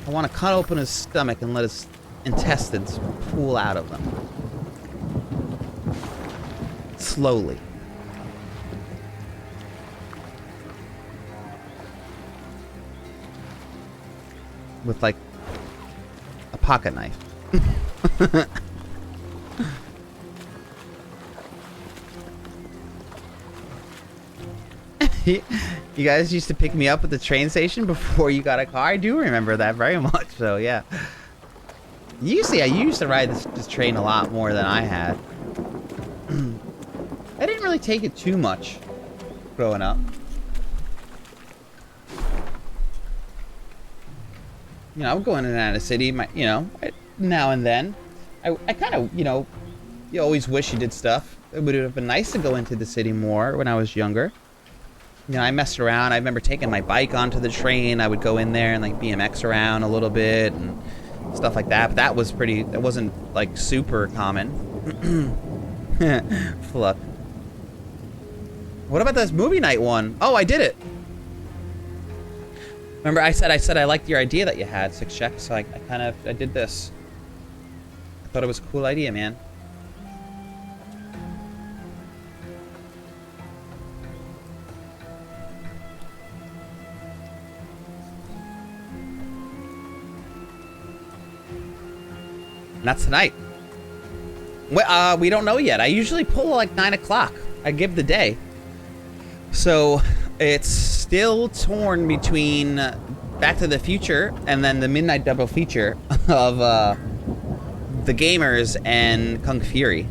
Speaker 1: I want to cut open his stomach and let his intestines pool out of them. Slowly. With like a pocket knife. You guys used to pick me up at the train station before you got a car. I do remember that very much. So yeah. I used to ride this train a lot more than I had. I didn't really take it too much growing up. I would go in and out of the city, now and then. I kind of, you always wish you did stuff. It would have been nice to go into the city more when I was younger. You know, I messed around. I remember taking my bike onto the train. I would go in there and like BMX around a little bit and stuff like that. But that wasn't like super common. Fluck. What about this movie night one? Oh, I did it. Remember I said I liked your idea that you had, Six Check, so I did this. I thought it was a cool idea, man. And that's tonight. We don't know yet. I usually pull like 9 o'clock. I give the day. So it's still torn between Back to the Future and then the midnight double feature of The Gamers and Kung Fury.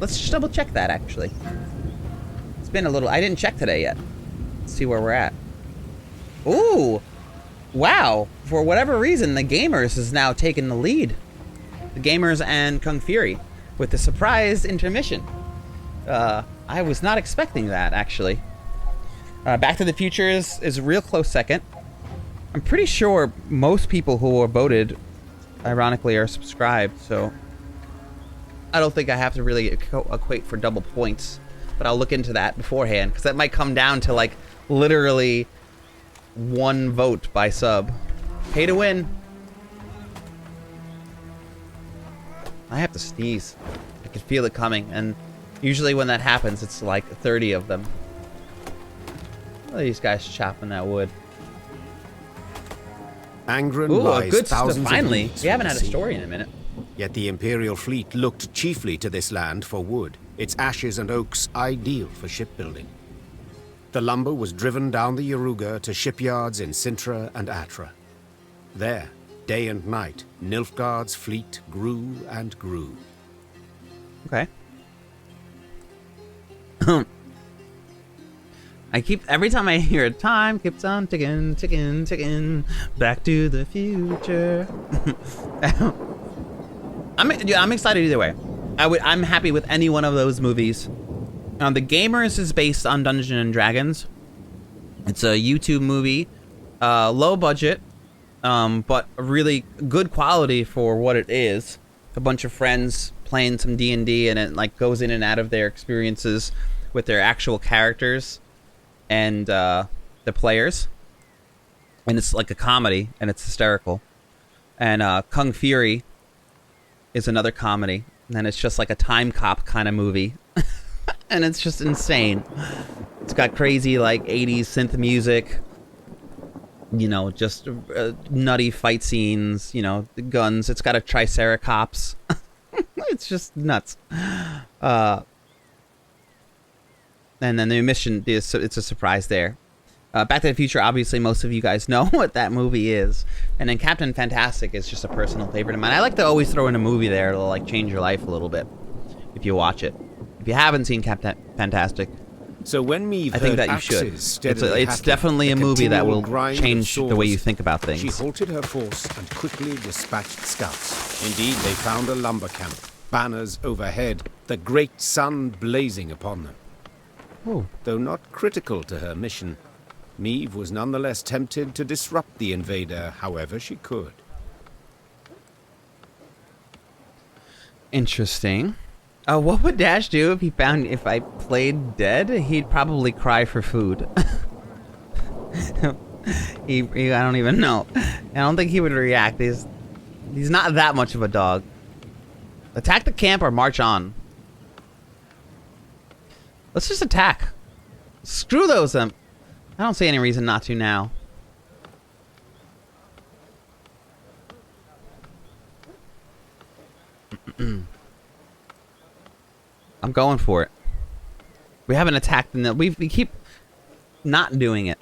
Speaker 1: Let's just double check that actually. It's been a little. I didn't check today yet. Let's see where we're at. Ooh, wow! For whatever reason, The Gamers has now taken the lead. The Gamers and Kung Fury with the surprise intermission. I was not expecting that, actually. Back to the Future is a real close second. I'm pretty sure most people who were voted, ironically, are subscribed, so I don't think I have to really equate for double points, but I'll look into that beforehand, because that might come down to, like, literally 1 vote by sub. Pay to win. I have to sneeze. I can feel it coming, and usually when that happens, it's like 30 of them. Look at these guys chopping that wood.
Speaker 2: Angren
Speaker 1: Ooh,
Speaker 2: lies
Speaker 1: good
Speaker 2: thousands
Speaker 1: stuff.
Speaker 2: of
Speaker 1: Finally,
Speaker 2: leagues
Speaker 1: we haven't
Speaker 2: from
Speaker 1: had
Speaker 2: the
Speaker 1: a
Speaker 2: sea.
Speaker 1: story in a minute.
Speaker 2: Yet the Imperial fleet looked chiefly to this land for wood, its ashes and oaks ideal for shipbuilding. The lumber was driven down the Yaruga to shipyards in Sintra and Atra. There, day and night, Nilfgaard's fleet grew and grew.
Speaker 1: Okay. Every time I hear it, time keeps on ticking, ticking, ticking. Back to the Future. I'm excited either way. I'm happy with any one of those movies. The Gamers is based on Dungeons and Dragons. It's a YouTube movie, low budget, but really good quality for what it is. A bunch of friends playing some D&D, and it like goes in and out of their experiences with their actual characters and the players. And it's like a comedy, and it's hysterical. And Kung Fury is another comedy, and it's just like a time cop kind of movie. And it's just insane. It's got crazy like 80s synth music, you know, just nutty fight scenes, you know, the guns. It's got a triceratops. It's just nuts. And then the mission is, it's a surprise there. Back to the Future, obviously most of you guys know what that movie is. And then Captain Fantastic is just a personal favorite of mine. I like to always throw in a movie there that'll like change your life a little bit if you watch it. If you haven't seen Captain Fantastic,
Speaker 2: So when Meve
Speaker 1: I think
Speaker 2: heard
Speaker 1: that you should.
Speaker 2: axes steadily
Speaker 1: It's
Speaker 2: hacking,
Speaker 1: definitely a movie that
Speaker 2: continual
Speaker 1: will
Speaker 2: grind of
Speaker 1: change the way you
Speaker 2: saws,
Speaker 1: think about things.
Speaker 2: She halted her force and quickly dispatched scouts. Indeed, they found a lumber camp, banners overhead, the great sun blazing upon them.
Speaker 1: Ooh.
Speaker 2: Though not critical to her mission, Meve was nonetheless tempted to disrupt the invader however she could.
Speaker 1: Interesting. What would Dash do if I played dead? He'd probably cry for food. I don't even know. I don't think he would react. He's not that much of a dog. Attack the camp or march on. Let's just attack. Screw those. I don't see any reason not to now. I'm going for it. We haven't attacked we keep not doing it.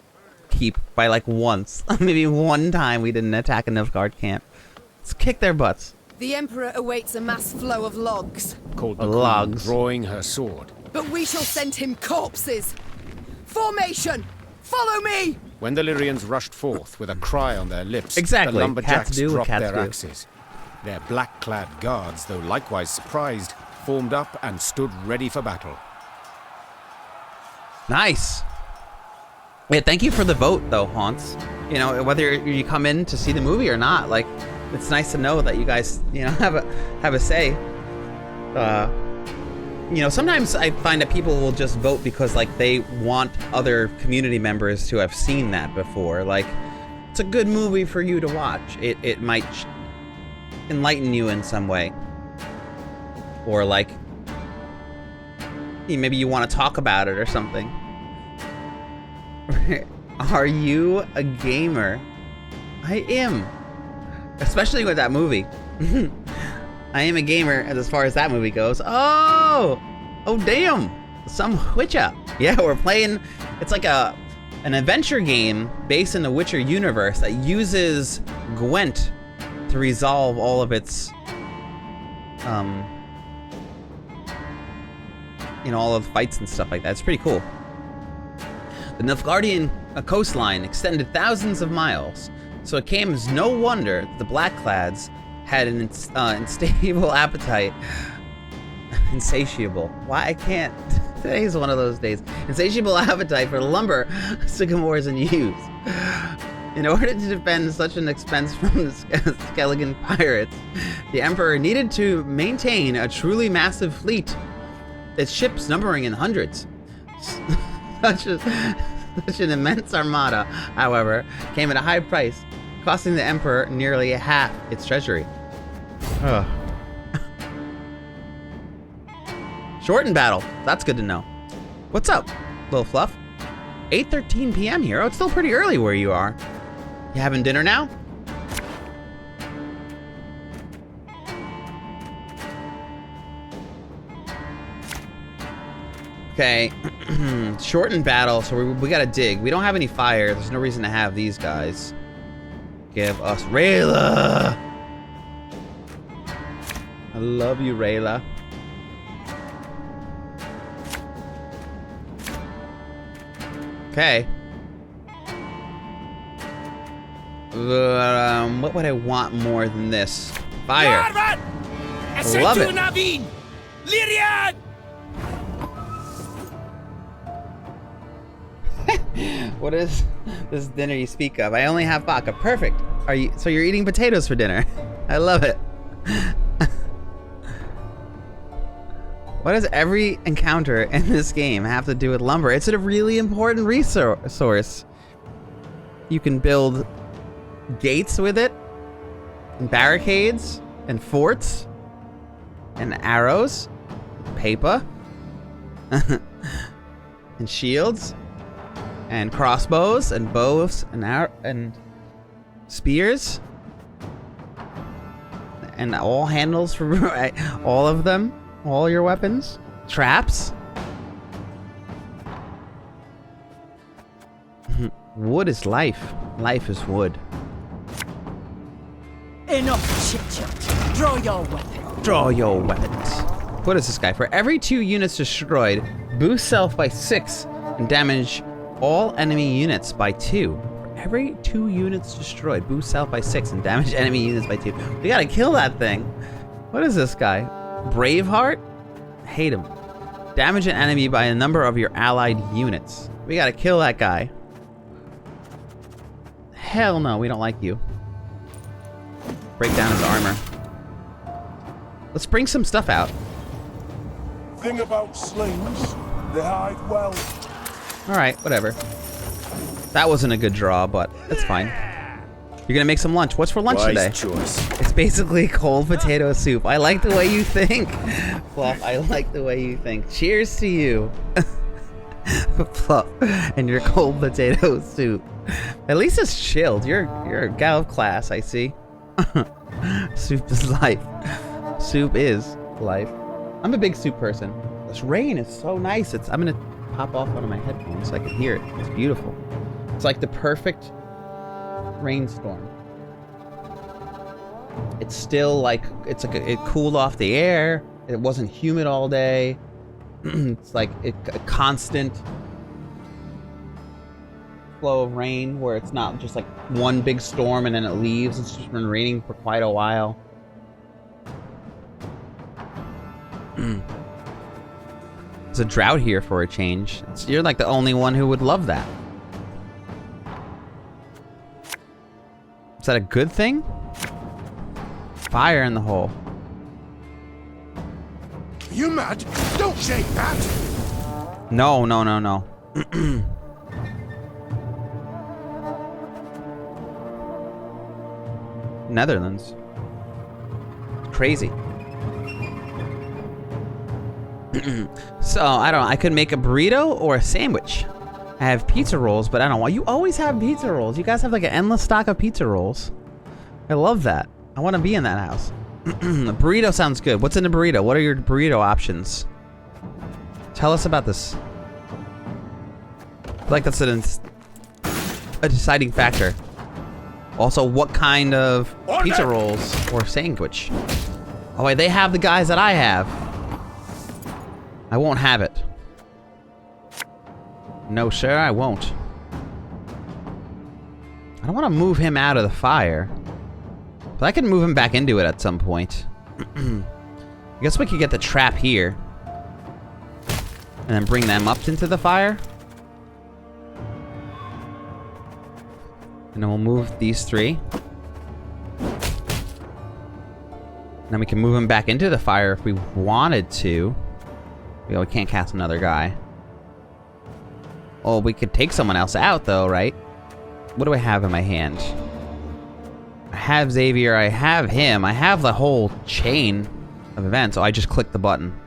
Speaker 1: By like once. Maybe one time we didn't attack a Nilfgaard camp. Let's kick their butts.
Speaker 7: The Emperor awaits a mass flow of logs.
Speaker 2: Called the
Speaker 1: Logs.
Speaker 2: Queen, drawing her sword.
Speaker 7: But we shall send him corpses. Formation! Follow me!
Speaker 2: When the Lyrians rushed forth with a cry on their lips,
Speaker 1: Exactly.
Speaker 2: the lumberjacks
Speaker 1: Cats do what
Speaker 2: dropped
Speaker 1: cats
Speaker 2: their
Speaker 1: do.
Speaker 2: axes. Their black-clad guards, though likewise surprised, formed up and stood ready for battle.
Speaker 1: Nice. Yeah, thank you for the vote, though, Haunts. You know, whether you come in to see the movie or not, like, it's nice to know that you guys, you know, have a say. You know, sometimes I find that people will just vote because, like, they want other community members to have seen that before. Like, it's a good movie for you to watch. It might enlighten you in some way. Or, like, maybe you want to talk about it or something. Are you a gamer? I am. Especially with that movie. I am a gamer as far as that movie goes. Oh damn. Some Witcher. Yeah, we're playing. It's like an adventure game based in the Witcher universe that uses Gwent to resolve all of its you know, all of the fights and stuff like that. It's pretty cool. The Nilfgaardian coastline extended thousands of miles, so it came as no wonder that the Blackclads had an unstable appetite. Insatiable. Why I can't. Today's one of those days. Insatiable appetite for lumber, sycamores, and yews. In order to defend such an expense from the Skelligan pirates, the Emperor needed to maintain a truly massive fleet. Its ships numbering in hundreds. Such an immense armada, however, came at a high price, costing the Emperor nearly half its treasury. Ugh. Shortened battle. That's good to know. What's up, little fluff? 8:13 p.m. here. Oh, it's still pretty early where you are. You having dinner now? Okay. Shortened battle, so we gotta dig. We don't have any fire. There's no reason to have these guys. Give us Rayla. I love you, Rayla. Okay. What would I want more than this? Fire. I love it. What is this dinner you speak of? I only have vodka. Perfect. So you're eating potatoes for dinner? I love it. What does every encounter in this game have to do with lumber? It's a really important resource. You can build gates with it, and barricades, and forts, and arrows, paper, and shields, and crossbows, and bows, and spears, and all handles for all of them. All your weapons? Traps? Wood is life. Life is wood.
Speaker 7: Enough chit-chat. Draw your weapon.
Speaker 1: Draw your weapons. What is this guy? For every 2 units destroyed, boost self by 6 and damage all enemy units by 2. For every 2 units destroyed, boost self by 6 and damage enemy units by 2. We gotta kill that thing. What is this guy? Braveheart? Hate him. Damage an enemy by a number of your allied units. We gotta kill that guy. Hell no, we don't like you. Break down his armor. Let's bring some stuff out.
Speaker 6: Thing about slings, they hide well.
Speaker 1: Alright, whatever. That wasn't a good draw, but that's fine. You're gonna make some lunch. What's for lunch today?
Speaker 2: Choice.
Speaker 1: It's basically cold potato soup. I like the way you think. Fluff, I like the way you think. Cheers to you. Fluff, and your cold potato soup. At least it's chilled. You're a gal of class, I see. Soup is life. Soup is life. I'm a big soup person. This rain is so nice. I'm gonna pop off one of my headphones so I can hear it. It's beautiful. It's like the perfect rainstorm. It's still like it cooled off the air. It wasn't humid all day. It's like a constant flow of rain where it's not just like one big storm and then it leaves. It's just been raining for quite a while. There's a drought here for a change. You're like the only one who would love that. Is that a good thing? Fire in the hole.
Speaker 6: Are you mad? Don't shake that!
Speaker 1: No, no, no, no. Netherlands. Crazy. So, I don't know. I could make a burrito or a sandwich. I have pizza rolls, but I don't know why. You always have pizza rolls. You guys have like an endless stock of pizza rolls. I love that. I want to be in that house. The burrito sounds good. What's in the burrito? What are your burrito options? Tell us about this. I feel like that's a deciding factor. Also, what kind of pizza rolls or sandwich? Oh wait, they have the guys that I have. I won't have it. No, sir, I won't. I don't want to move him out of the fire. But I can move him back into it at some point. I guess we could get the trap here. And then bring them up into the fire. And then we'll move these three. And then we can move him back into the fire if we wanted to. We can't cast another guy. Oh, we could take someone else out though, right? What do I have in my hand? I have Xavier, I have him, I have the whole chain of events. Oh, I just clicked the button.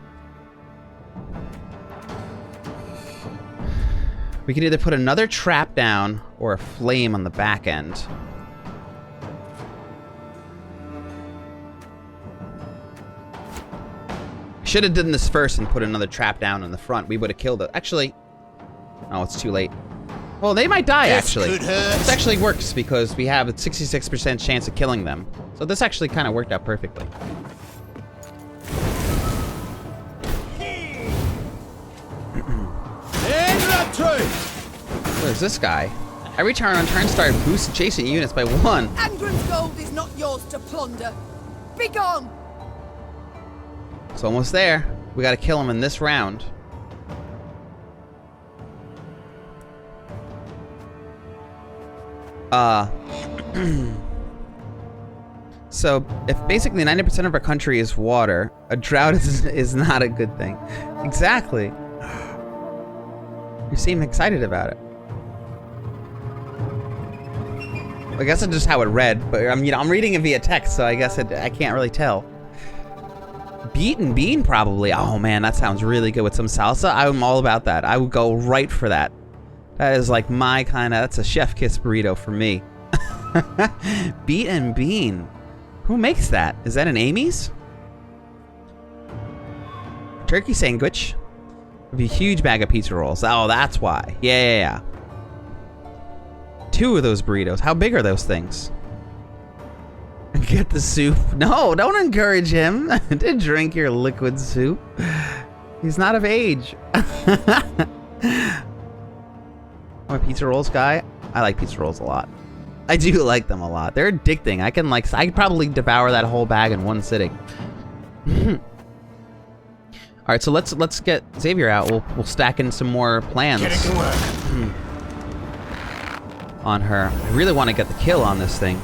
Speaker 1: We can either put another trap down or a flame on the back end. Should have done this first and put another trap down in the front. We would have killed it. Actually, oh, it's too late. Well, they might die, actually. This actually works because we have a 66% chance of killing them. So this actually kind of worked out perfectly. Where's this guy? Every turn on turn start boosts adjacent units by 1.
Speaker 7: Angren's gold is not yours to plunder. Be gone!
Speaker 1: It's almost there. We gotta kill him in this round. So, if basically 90% of our country is water, a drought is not a good thing. Exactly. You seem excited about it. I guess that's just how it read, but I'm reading it via text, so I guess I can't really tell. Beet and bean, probably. Oh man, that sounds really good with some salsa. I'm all about that. I would go right for that. That is like my kind of, that's a chef kiss burrito for me. Beet and bean. Who makes that? Is that an Amy's? Turkey sandwich. With a huge bag of pizza rolls. Oh, that's why. Yeah. 2 of those burritos. How big are those things? Get the soup. No, don't encourage him to drink your liquid soup. He's not of age. I'm a pizza rolls guy. I like pizza rolls a lot. I do like them a lot. They're addicting. I could probably devour that whole bag in one sitting. All right, so let's get Xavier out. We'll stack in some more plans.
Speaker 6: Get it to work.
Speaker 1: On her. I really want to get the kill on this thing.